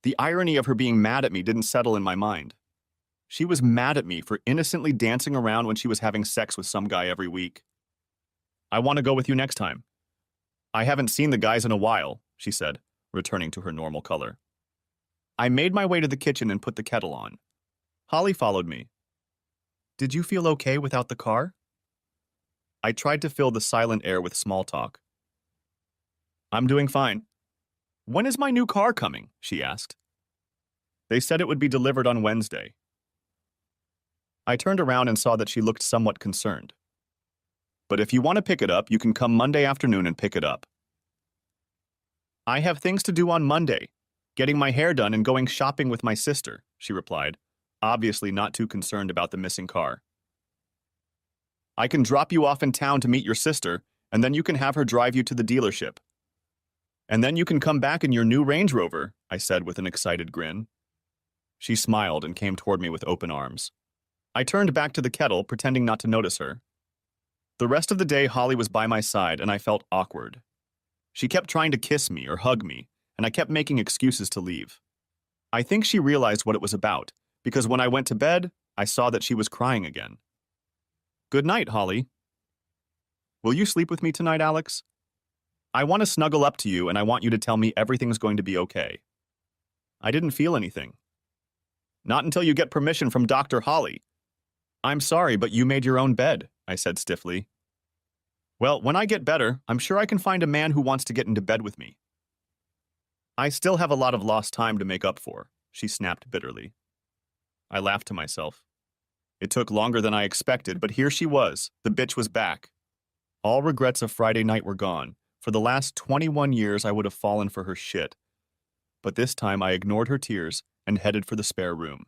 S1: The irony of her being mad at me didn't settle in my mind. She was mad at me for innocently dancing around when she was having sex with some guy every week. "I want to go with you next time." "I haven't seen the guys in a while," she said, returning to her normal color. I made my way to the kitchen and put the kettle on. Holly followed me. "Did you feel okay without the car?" I tried to fill the silent air with small talk. "I'm doing fine." "When is my new car coming?" she asked. "They said it would be delivered on Wednesday." I turned around and saw that she looked somewhat concerned. "But if you want to pick it up, you can come Monday afternoon and pick it up." "I have things to do on Monday, getting my hair done and going shopping with my sister," she replied, obviously not too concerned about the missing car. "I can drop you off in town to meet your sister, and then you can have her drive you to the dealership. And then you can come back in your new Range Rover," I said with an excited grin. She smiled and came toward me with open arms. I turned back to the kettle, pretending not to notice her. The rest of the day, Holly was by my side, and I felt awkward. She kept trying to kiss me or hug me, and I kept making excuses to leave. I think she realized what it was about, because when I went to bed, I saw that she was crying again. "Good night, Holly." "Will you sleep with me tonight, Alex? I want to snuggle up to you, and I want you to tell me everything's going to be okay." I didn't feel anything. "Not until you get permission from Dr. Holly." "I'm sorry, but you made your own bed," I said stiffly. "Well, when I get better, I'm sure I can find a man who wants to get into bed with me." "I still have a lot of lost time to make up for," she snapped bitterly. I laughed to myself. It took longer than I expected, but here she was. The bitch was back. All regrets of Friday night were gone. For the last 21 years, I would have fallen for her shit. But this time, I ignored her tears and headed for the spare room.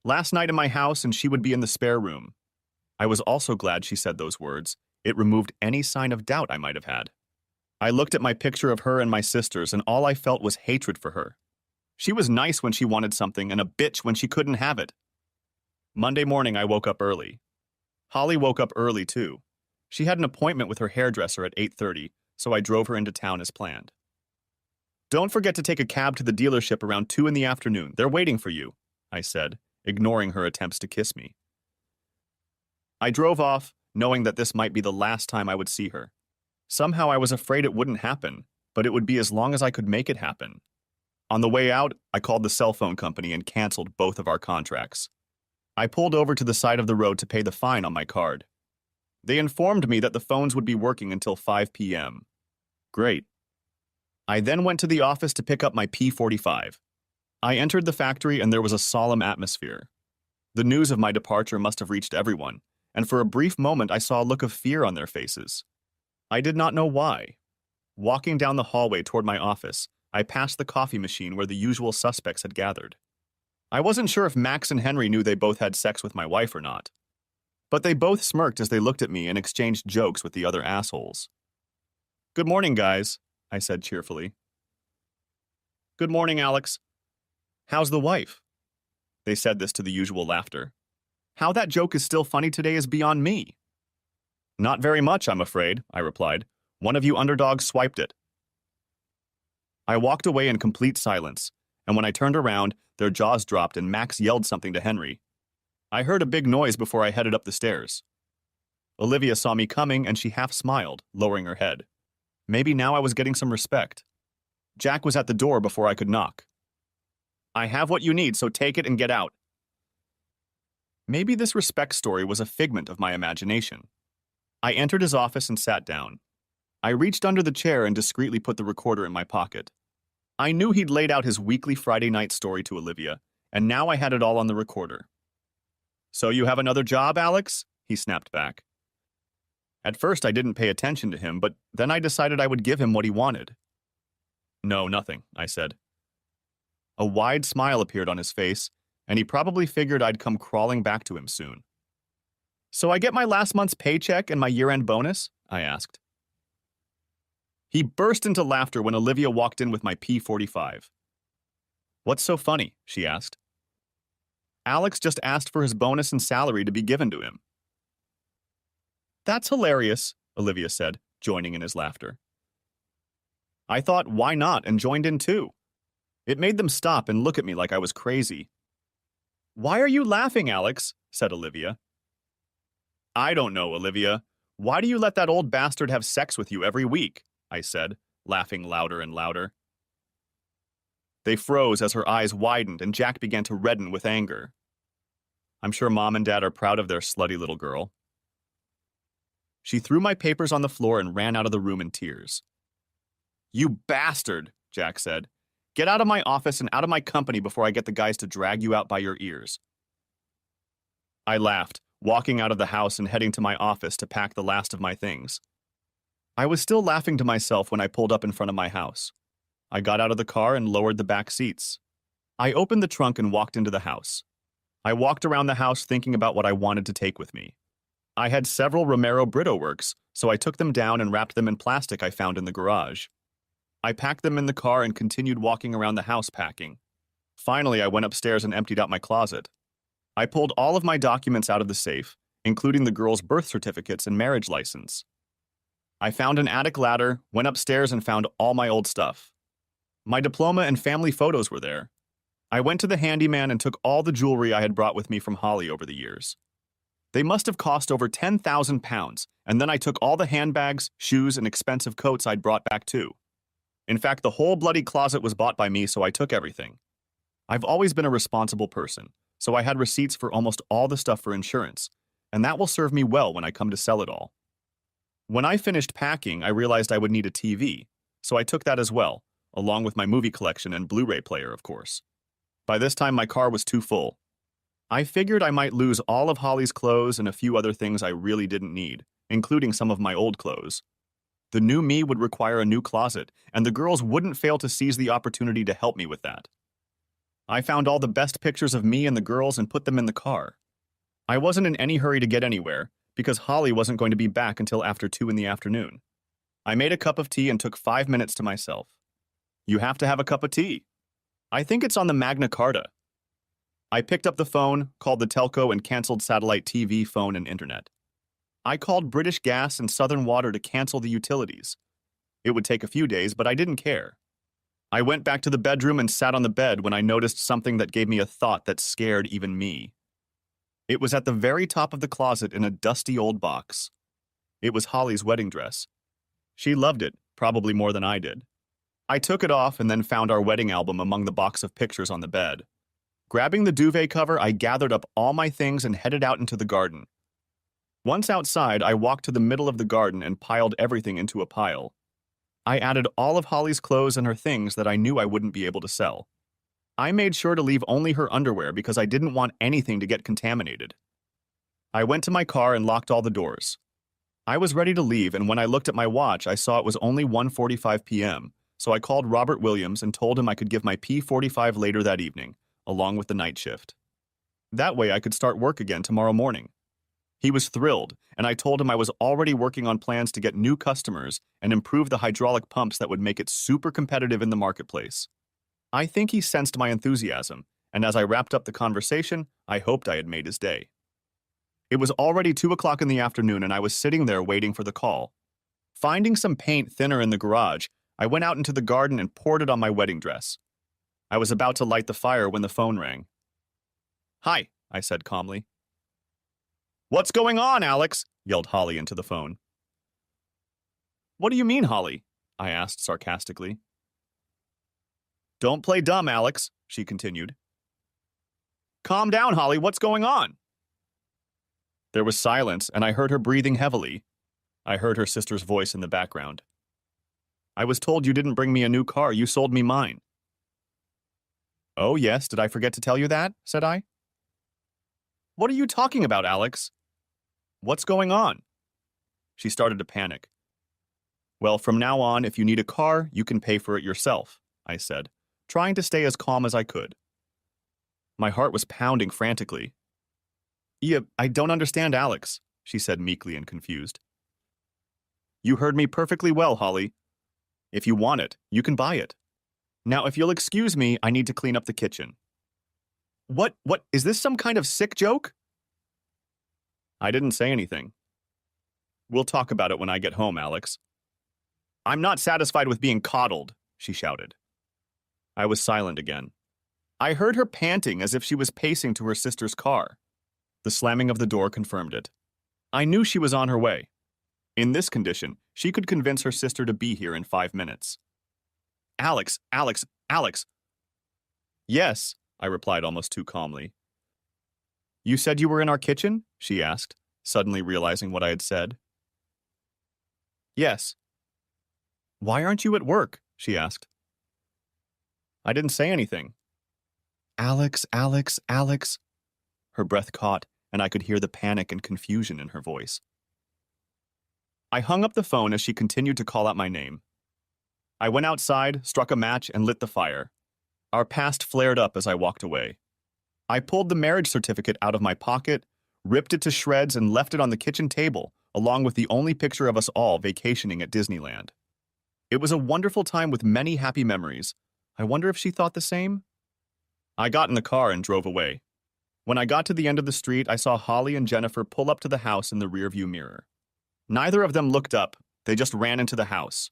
S1: Last night in my house, and she would be in the spare room. I was also glad she said those words. It removed any sign of doubt I might have had. I looked at my picture of her and my sisters, and all I felt was hatred for her. She was nice when she wanted something and a bitch when she couldn't have it. Monday morning, I woke up early. Holly woke up early, too. She had an appointment with her hairdresser at 8:30, so I drove her into town as planned. "Don't forget to take a cab to the dealership around 2 in the afternoon. They're waiting for you," I said, ignoring her attempts to kiss me. I drove off, knowing that this might be the last time I would see her. Somehow I was afraid it wouldn't happen, but it would be as long as I could make it happen. On the way out, I called the cell phone company and canceled both of our contracts. I pulled over to the side of the road to pay the fine on my card. They informed me that the phones would be working until 5 p.m. Great. I then went to the office to pick up my P45. I entered the factory and there was a solemn atmosphere. The news of my departure must have reached everyone, and for a brief moment I saw a look of fear on their faces. I did not know why. Walking down the hallway toward my office, I passed the coffee machine where the usual suspects had gathered. I wasn't sure if Max and Henry knew they both had sex with my wife or not. But they both smirked as they looked at me and exchanged jokes with the other assholes. "Good morning, guys," I said cheerfully. "Good morning, Alex. How's the wife?" They said this to the usual laughter. How that joke is still funny today is beyond me. "Not very much, I'm afraid," I replied. "One of you underdogs swiped it." I walked away in complete silence, and when I turned around, their jaws dropped and Max yelled something to Henry. I heard a big noise before I headed up the stairs. Olivia saw me coming and she half smiled, lowering her head. Maybe now I was getting some respect. Jack was at the door before I could knock. "I have what you need, so take it and get out." Maybe this respect story was a figment of my imagination. I entered his office and sat down. I reached under the chair and discreetly put the recorder in my pocket. I knew he'd laid out his weekly Friday night story to Olivia, and now I had it all on the recorder. "So you have another job, Alex?" he snapped back. At first I didn't pay attention to him, but then I decided I would give him what he wanted. "No, nothing," I said. A wide smile appeared on his face, and he probably figured I'd come crawling back to him soon. "So I get my last month's paycheck and my year-end bonus?" I asked. He burst into laughter when Olivia walked in with my P45. "What's so funny?" she asked. "Alex just asked for his bonus and salary to be given to him." "That's hilarious," Olivia said, joining in his laughter. I thought, why not, and joined in too. It made them stop and look at me like I was crazy. "Why are you laughing, Alex?" said Olivia. "I don't know, Olivia. Why do you let that old bastard have sex with you every week?" I said, laughing louder and louder. They froze as her eyes widened and Jack began to redden with anger. I'm sure Mom and Dad are proud of their slutty little girl. She threw my papers on the floor and ran out of the room in tears. "You bastard," Jack said. "Get out of my office and out of my company before I get the guys to drag you out by your ears." I laughed, walking out of the house and heading to my office to pack the last of my things. I was still laughing to myself when I pulled up in front of my house. I got out of the car and lowered the back seats. I opened the trunk and walked into the house. I walked around the house thinking about what I wanted to take with me. I had several Romero Brito works, so I took them down and wrapped them in plastic I found in the garage. I packed them in the car and continued walking around the house packing. Finally, I went upstairs and emptied out my closet. I pulled all of my documents out of the safe, including the girls' birth certificates and marriage license. I found an attic ladder, went upstairs and found all my old stuff. My diploma and family photos were there. I went to the handyman and took all the jewelry I had brought with me from Holly over the years. They must have cost over 10,000 pounds, and then I took all the handbags, shoes, and expensive coats I'd brought back too. In fact, the whole bloody closet was bought by me, so I took everything. I've always been a responsible person, so I had receipts for almost all the stuff for insurance, and that will serve me well when I come to sell it all. When I finished packing, I realized I would need a TV, so I took that as well, along with my movie collection and Blu-ray player, of course. By this time, my car was too full. I figured I might lose all of Holly's clothes and a few other things I really didn't need, including some of my old clothes. The new me would require a new closet, and the girls wouldn't fail to seize the opportunity to help me with that. I found all the best pictures of me and the girls and put them in the car. I wasn't in any hurry to get anywhere, because Holly wasn't going to be back until after 2 in the afternoon. I made a cup of tea and took 5 minutes to myself. You have to have a cup of tea. I think it's on the Magna Carta. I picked up the phone, called the telco, and canceled satellite TV, phone, and internet. I called British Gas and Southern Water to cancel the utilities. It would take a few days, but I didn't care. I went back to the bedroom and sat on the bed when I noticed something that gave me a thought that scared even me. It was at the very top of the closet in a dusty old box. It was Holly's wedding dress. She loved it, probably more than I did. I took it off and then found our wedding album among the box of pictures on the bed. Grabbing the duvet cover, I gathered up all my things and headed out into the garden. Once outside, I walked to the middle of the garden and piled everything into a pile. I added all of Holly's clothes and her things that I knew I wouldn't be able to sell. I made sure to leave only her underwear because I didn't want anything to get contaminated. I went to my car and locked all the doors. I was ready to leave, and when I looked at my watch, I saw it was only 1:45 p.m., so I called Robert Williams and told him I could give my P45 later that evening, along with the night shift. That way I could start work again tomorrow morning. He was thrilled, and I told him I was already working on plans to get new customers and improve the hydraulic pumps that would make it super competitive in the marketplace. I think he sensed my enthusiasm, and as I wrapped up the conversation, I hoped I had made his day. It was already 2 o'clock in the afternoon, and I was sitting there waiting for the call. Finding some paint thinner in the garage, I went out into the garden and poured it on my wedding dress. I was about to light the fire when the phone rang. "Hi," I said calmly. "What's going on, Alex?" yelled Holly into the phone. "What do you mean, Holly?" I asked sarcastically. "Don't play dumb, Alex," she continued. "Calm down, Holly, what's going on?" There was silence, and I heard her breathing heavily. I heard her sister's voice in the background. "I was told you didn't bring me a new car, you sold me mine." "Oh, yes, did I forget to tell you that?" said I. "What are you talking about, Alex? What's going on?" She started to panic. "Well, from now on, if you need a car, you can pay for it yourself," I said, trying to stay as calm as I could. My heart was pounding frantically. I don't understand, Alex," she said meekly and confused. "You heard me perfectly well, Holly. If you want it, you can buy it. Now, if you'll excuse me, I need to clean up the kitchen." What, is this some kind of sick joke?" I didn't say anything. "We'll talk about it when I get home, Alex." "I'm not satisfied with being coddled," she shouted. I was silent again. I heard her panting as if she was pacing to her sister's car. The slamming of the door confirmed it. I knew she was on her way. In this condition, she could convince her sister to be here in 5 minutes. "Alex, Alex, Alex." "Yes," I replied almost too calmly. "You said you were in our kitchen?" she asked, suddenly realizing what I had said. "Yes." "Why aren't you at work?" she asked. I didn't say anything. "Alex, Alex, Alex." Her breath caught, and I could hear the panic and confusion in her voice. I hung up the phone as she continued to call out my name. I went outside, struck a match, and lit the fire. Our past flared up as I walked away. I pulled the marriage certificate out of my pocket, ripped it to shreds, and left it on the kitchen table, along with the only picture of us all vacationing at Disneyland. It was a wonderful time with many happy memories. I wonder if she thought the same? I got in the car and drove away. When I got to the end of the street, I saw Holly and Jennifer pull up to the house in the rearview mirror. Neither of them looked up, they just ran into the house.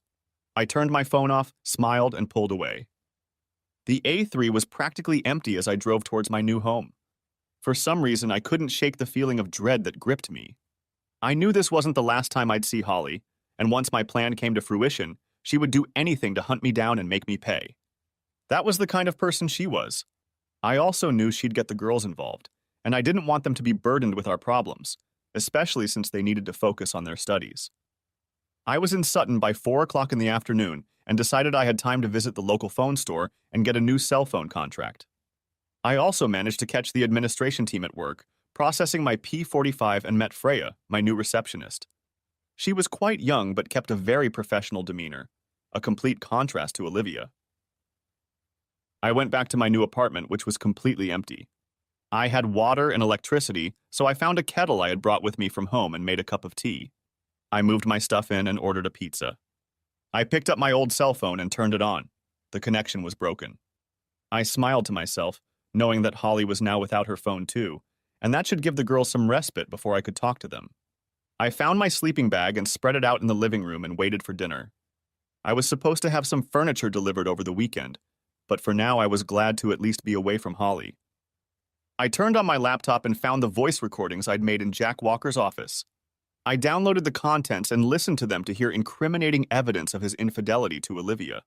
S1: I turned my phone off, smiled, and pulled away. The A3 was practically empty as I drove towards my new home. For some reason, I couldn't shake the feeling of dread that gripped me. I knew this wasn't the last time I'd see Holly, and once my plan came to fruition, she would do anything to hunt me down and make me pay. That was the kind of person she was. I also knew she'd get the girls involved, and I didn't want them to be burdened with our problems, especially since they needed to focus on their studies. I was in Sutton by 4 o'clock in the afternoon and decided I had time to visit the local phone store and get a new cell phone contract. I also managed to catch the administration team at work, processing my P45, and met Freya, my new receptionist. She was quite young but kept a very professional demeanor, a complete contrast to Olivia. I went back to my new apartment, which was completely empty. I had water and electricity, so I found a kettle I had brought with me from home and made a cup of tea. I moved my stuff in and ordered a pizza. I picked up my old cell phone and turned it on. The connection was broken. I smiled to myself, knowing that Holly was now without her phone too, and that should give the girls some respite before I could talk to them. I found my sleeping bag and spread it out in the living room and waited for dinner. I was supposed to have some furniture delivered over the weekend, but for now I was glad to at least be away from Holly. I turned on my laptop and found the voice recordings I'd made in Jack Walker's office. I downloaded the contents and listened to them to hear incriminating evidence of his infidelity to Olivia.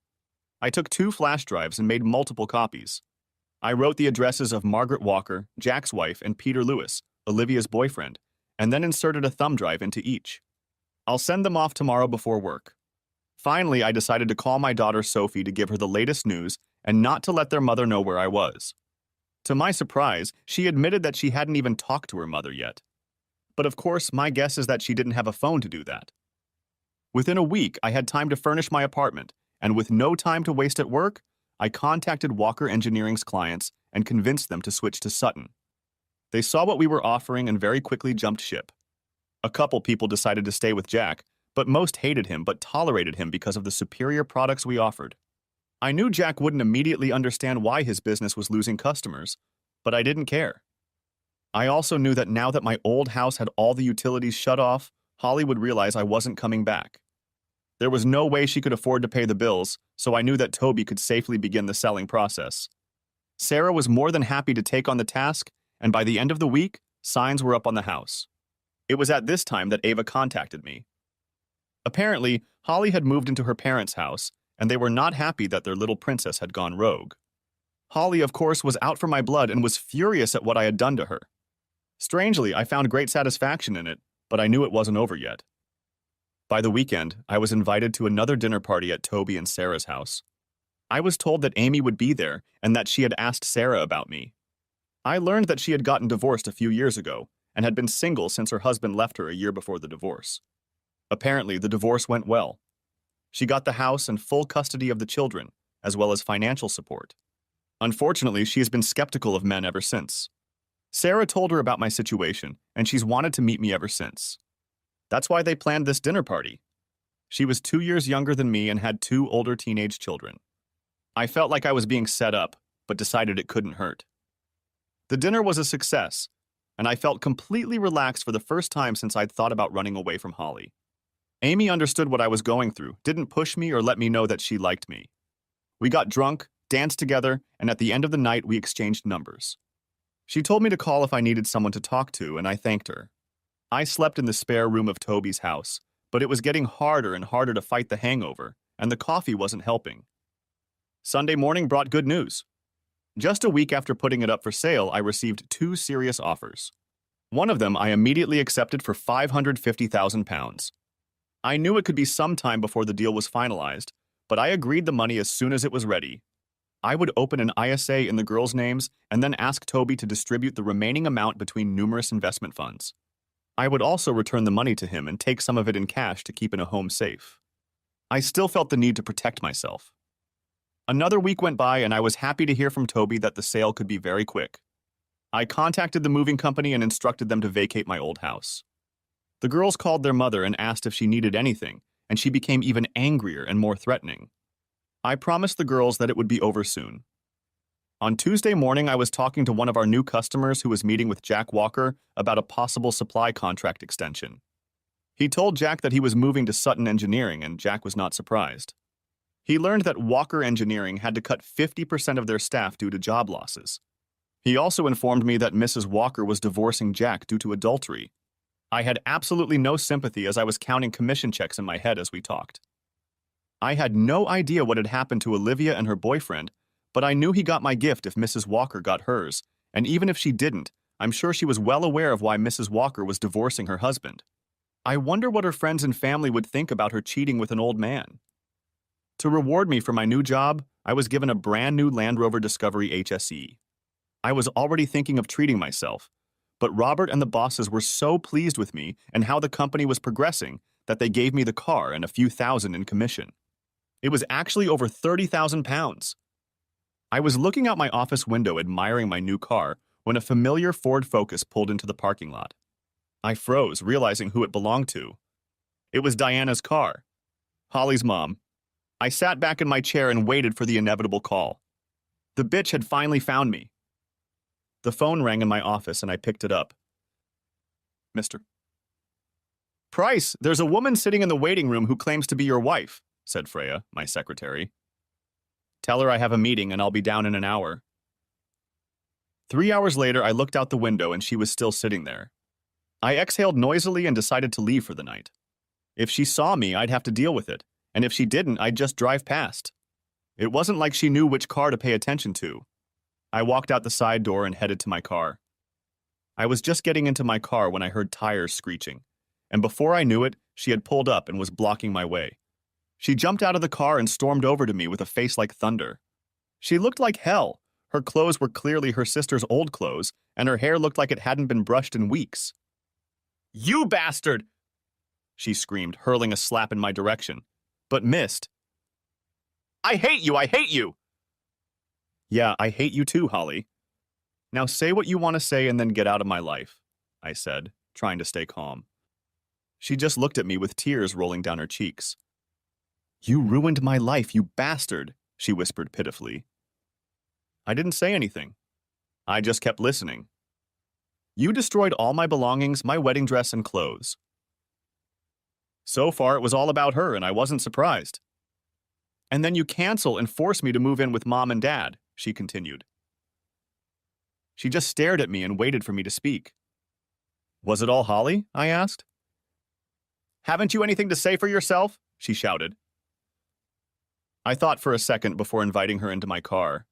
S1: I took 2 flash drives and made multiple copies. I wrote the addresses of Margaret Walker, Jack's wife, and Peter Lewis, Olivia's boyfriend, and then inserted a thumb drive into each. I'll send them off tomorrow before work. Finally, I decided to call my daughter Sophie to give her the latest news and not to let their mother know where I was. To my surprise, she admitted that she hadn't even talked to her mother yet. But of course, my guess is that she didn't have a phone to do that. Within a week, I had time to furnish my apartment, and with no time to waste at work, I contacted Walker Engineering's clients and convinced them to switch to Sutton. They saw what we were offering and very quickly jumped ship. A couple people decided to stay with Jack, but most hated him but tolerated him because of the superior products we offered. I knew Jack wouldn't immediately understand why his business was losing customers, but I didn't care. I also knew that now that my old house had all the utilities shut off, Holly would realize I wasn't coming back. There was no way she could afford to pay the bills, so I knew that Toby could safely begin the selling process. Sarah was more than happy to take on the task, and by the end of the week, signs were up on the house. It was at this time that Ava contacted me. Apparently, Holly had moved into her parents' house, and they were not happy that their little princess had gone rogue. Holly, of course, was out for my blood and was furious at what I had done to her. Strangely, I found great satisfaction in it, but I knew it wasn't over yet. By the weekend, I was invited to another dinner party at Toby and Sarah's house. I was told that Amy would be there and that she had asked Sarah about me. I learned that she had gotten divorced a few years ago and had been single since her husband left her a year before the divorce. Apparently, the divorce went well. She got the house and full custody of the children, as well as financial support. Unfortunately, she has been skeptical of men ever since. Sarah told her about my situation, and she's wanted to meet me ever since. That's why they planned this dinner party. She was 2 years younger than me and had 2 older teenage children. I felt like I was being set up, but decided it couldn't hurt. The dinner was a success, and I felt completely relaxed for the first time since I'd thought about running away from Holly. Amy understood what I was going through, didn't push me or let me know that she liked me. We got drunk, danced together, and at the end of the night, we exchanged numbers. She told me to call if I needed someone to talk to, and I thanked her. I slept in the spare room of Toby's house, but it was getting harder and harder to fight the hangover, and the coffee wasn't helping. Sunday morning brought good news. Just a week after putting it up for sale, I received 2 serious offers. One of them I immediately accepted for £550,000. I knew it could be some time before the deal was finalized, but I agreed the money as soon as it was ready. I would open an ISA in the girls' names and then ask Toby to distribute the remaining amount between numerous investment funds. I would also return the money to him and take some of it in cash to keep in a home safe. I still felt the need to protect myself. Another week went by and I was happy to hear from Toby that the sale could be very quick. I contacted the moving company and instructed them to vacate my old house. The girls called their mother and asked if she needed anything, and she became even angrier and more threatening. I promised the girls that it would be over soon. On Tuesday morning, I was talking to one of our new customers who was meeting with Jack Walker about a possible supply contract extension. He told Jack that he was moving to Sutton Engineering, and Jack was not surprised. He learned that Walker Engineering had to cut 50% of their staff due to job losses. He also informed me that Mrs. Walker was divorcing Jack due to adultery. I had absolutely no sympathy as I was counting commission checks in my head as we talked. I had no idea what had happened to Olivia and her boyfriend, but I knew he got my gift if Mrs. Walker got hers, and even if she didn't, I'm sure she was well aware of why Mrs. Walker was divorcing her husband. I wonder what her friends and family would think about her cheating with an old man. To reward me for my new job, I was given a brand new Land Rover Discovery HSE. I was already thinking of treating myself, but Robert and the bosses were so pleased with me and how the company was progressing that they gave me the car and a few thousand in commission. It was actually over £30,000. I was looking out my office window admiring my new car when a familiar Ford Focus pulled into the parking lot. I froze, realizing who it belonged to. It was Diana's car, Holly's mom. I sat back in my chair and waited for the inevitable call. The bitch had finally found me. The phone rang in my office and I picked it up. Mr. Price, there's a woman sitting in the waiting room who claims to be your wife, said Freya, my secretary. Tell her I have a meeting and I'll be down in an hour. 3 hours later, I looked out the window and she was still sitting there. I exhaled noisily and decided to leave for the night. If she saw me, I'd have to deal with it, and if she didn't, I'd just drive past. It wasn't like she knew which car to pay attention to. I walked out the side door and headed to my car. I was just getting into my car when I heard tires screeching, and before I knew it, she had pulled up and was blocking my way. She jumped out of the car and stormed over to me with a face like thunder. She looked like hell. Her clothes were clearly her sister's old clothes, and her hair looked like it hadn't been brushed in weeks. "You bastard!" she screamed, hurling a slap in my direction, but missed. "I hate you! I hate you!" "Yeah, I hate you too, Holly. Now say what you want to say and then get out of my life," I said, trying to stay calm. She just looked at me with tears rolling down her cheeks. "You ruined my life, you bastard," she whispered pitifully. I didn't say anything. I just kept listening. "You destroyed all my belongings, my wedding dress and clothes." So far, it was all about her, and I wasn't surprised. "And then you cancel and force me to move in with Mom and Dad," she continued. She just stared at me and waited for me to speak. "Was it all Holly?" I asked. "Haven't you anything to say for yourself?" she shouted. I thought for a second before inviting her into my car.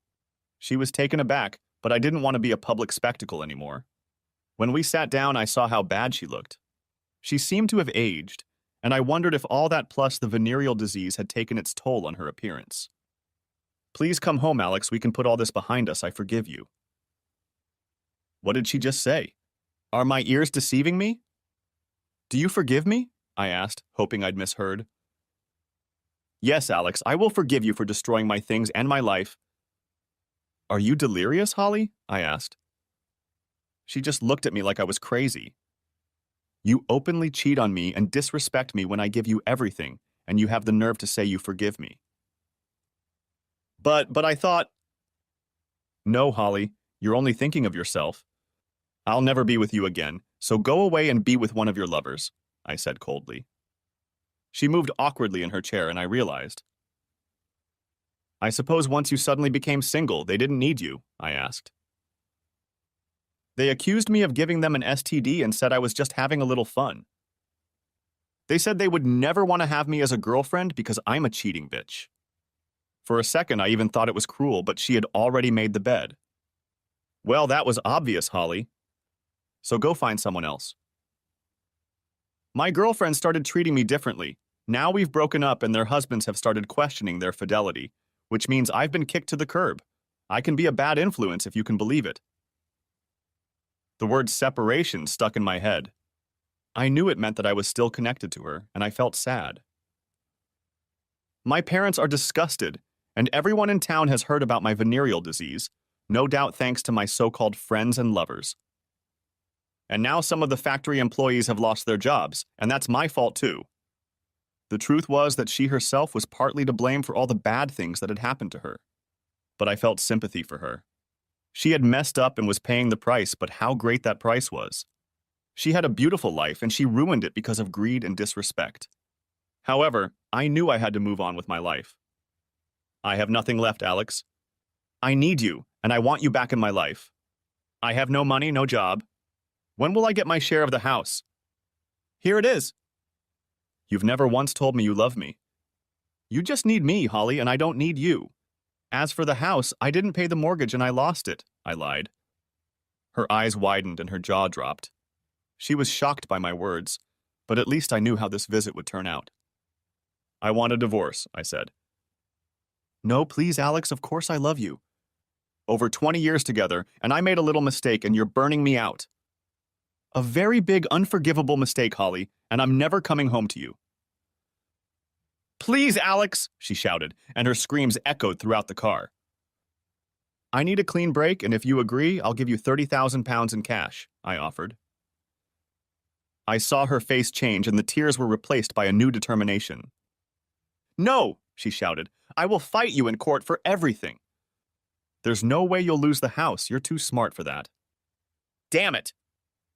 S1: She was taken aback, but I didn't want to be a public spectacle anymore. When we sat down, I saw how bad she looked. She seemed to have aged, and I wondered if all that plus the venereal disease had taken its toll on her appearance. "Please come home, Alex. We can put all this behind us. I forgive you." What did she just say? Are my ears deceiving me? "Do you forgive me?" I asked, hoping I'd misheard. "Yes, Alex, I will forgive you for destroying my things and my life." "Are you delirious, Holly?" I asked. She just looked at me like I was crazy. "You openly cheat on me and disrespect me when I give you everything, and you have the nerve to say you forgive me." But I thought..." "No, Holly, you're only thinking of yourself. I'll never be with you again, so go away and be with one of your lovers," I said coldly. She moved awkwardly in her chair, and I realized. "I suppose once you suddenly became single, they didn't need you?" I asked. "They accused me of giving them an STD and said I was just having a little fun. They said they would never want to have me as a girlfriend because I'm a cheating bitch." For a second, I even thought it was cruel, but she had already made the bed. "Well, that was obvious, Holly. So go find someone else." "My girlfriend started treating me differently. Now we've broken up and their husbands have started questioning their fidelity, which means I've been kicked to the curb. I can be a bad influence if you can believe it." The word separation stuck in my head. I knew it meant that I was still connected to her, and I felt sad. "My parents are disgusted, and everyone in town has heard about my venereal disease, no doubt thanks to my so-called friends and lovers. And now some of the factory employees have lost their jobs, and that's my fault too." The truth was that she herself was partly to blame for all the bad things that had happened to her. But I felt sympathy for her. She had messed up and was paying the price, but how great that price was. She had a beautiful life, and she ruined it because of greed and disrespect. However, I knew I had to move on with my life. "I have nothing left, Alex. I need you, and I want you back in my life. I have no money, no job. When will I get my share of the house?" "Here it is." "You've never once told me you love me." "You just need me, Holly, and I don't need you. As for the house, I didn't pay the mortgage and I lost it," I lied. Her eyes widened and her jaw dropped. She was shocked by my words, but at least I knew how this visit would turn out. "I want a divorce," I said. "No, please, Alex, of course I love you. Over 20 years together, and I made a little mistake and you're burning me out. A very big, unforgivable mistake, Holly, and I'm never coming home to you." "Please, Alex," she shouted, and her screams echoed throughout the car. "I need a clean break, and if you agree, I'll give you £30,000 in cash," I offered. I saw her face change, and the tears were replaced by a new determination. "No," she shouted. "I will fight you in court for everything." "There's no way you'll lose the house. You're too smart for that." "Damn it!"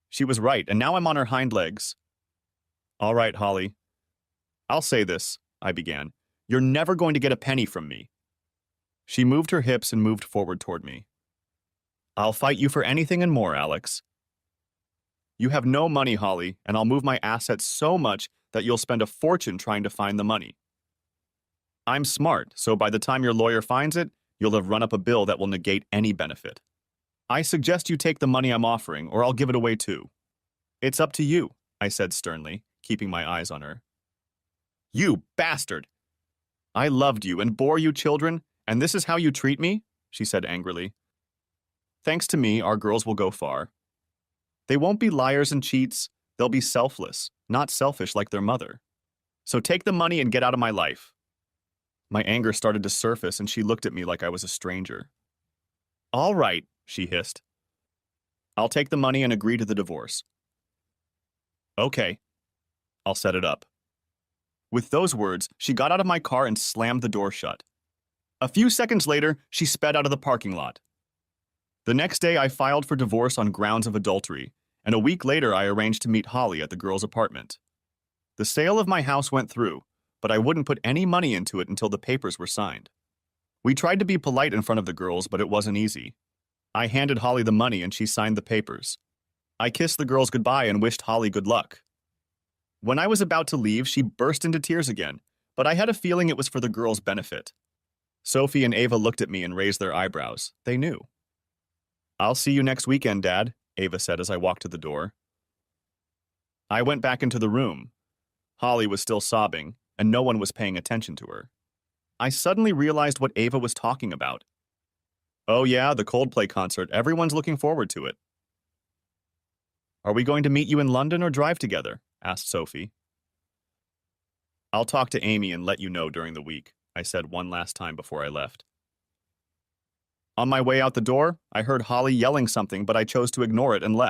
S1: She was right, and now I'm on her hind legs. "All right, Holly. I'll say this," I began. "You're never going to get a penny from me." She moved her hips and moved forward toward me. I'll fight you for anything and more, Alex. You have no money, Holly, and I'll move my assets so much that you'll spend a fortune trying to find the money. I'm smart, so by the time your lawyer finds it, you'll have run up a bill that will negate any benefit. I suggest you take the money I'm offering, or I'll give it away too. It's up to you, I said sternly, keeping my eyes on her. You bastard! I loved you and bore you children, and this is how you treat me? She said angrily. Thanks to me, our girls will go far. They won't be liars and cheats. They'll be selfless, not selfish like their mother. So take the money and get out of my life. My anger started to surface, and she looked at me like I was a stranger. All right, she hissed. I'll take the money and agree to the divorce. Okay, I'll set it up. With those words, she got out of my car and slammed the door shut. A few seconds later, she sped out of the parking lot. The next day, I filed for divorce on grounds of adultery, and a week later, I arranged to meet Holly at the girl's apartment. The sale of my house went through, but I wouldn't put any money into it until the papers were signed. We tried to be polite in front of the girls, but it wasn't easy. I handed Holly the money and she signed the papers. I kissed the girls goodbye and wished Holly good luck. When I was about to leave, she burst into tears again, but I had a feeling it was for the girls' benefit. Sophie and Ava looked at me and raised their eyebrows. They knew. I'll see you next weekend, Dad, Ava said as I walked to the door. I went back into the room. Holly was still sobbing, and no one was paying attention to her. I suddenly realized what Ava was talking about. Oh yeah, the Coldplay concert. Everyone's looking forward to it. Are we going to meet you in London or drive together? Asked Sophie. I'll talk to Amy and let you know during the week, I said one last time before I left. On my way out the door, I heard Holly yelling something, but I chose to ignore it and left.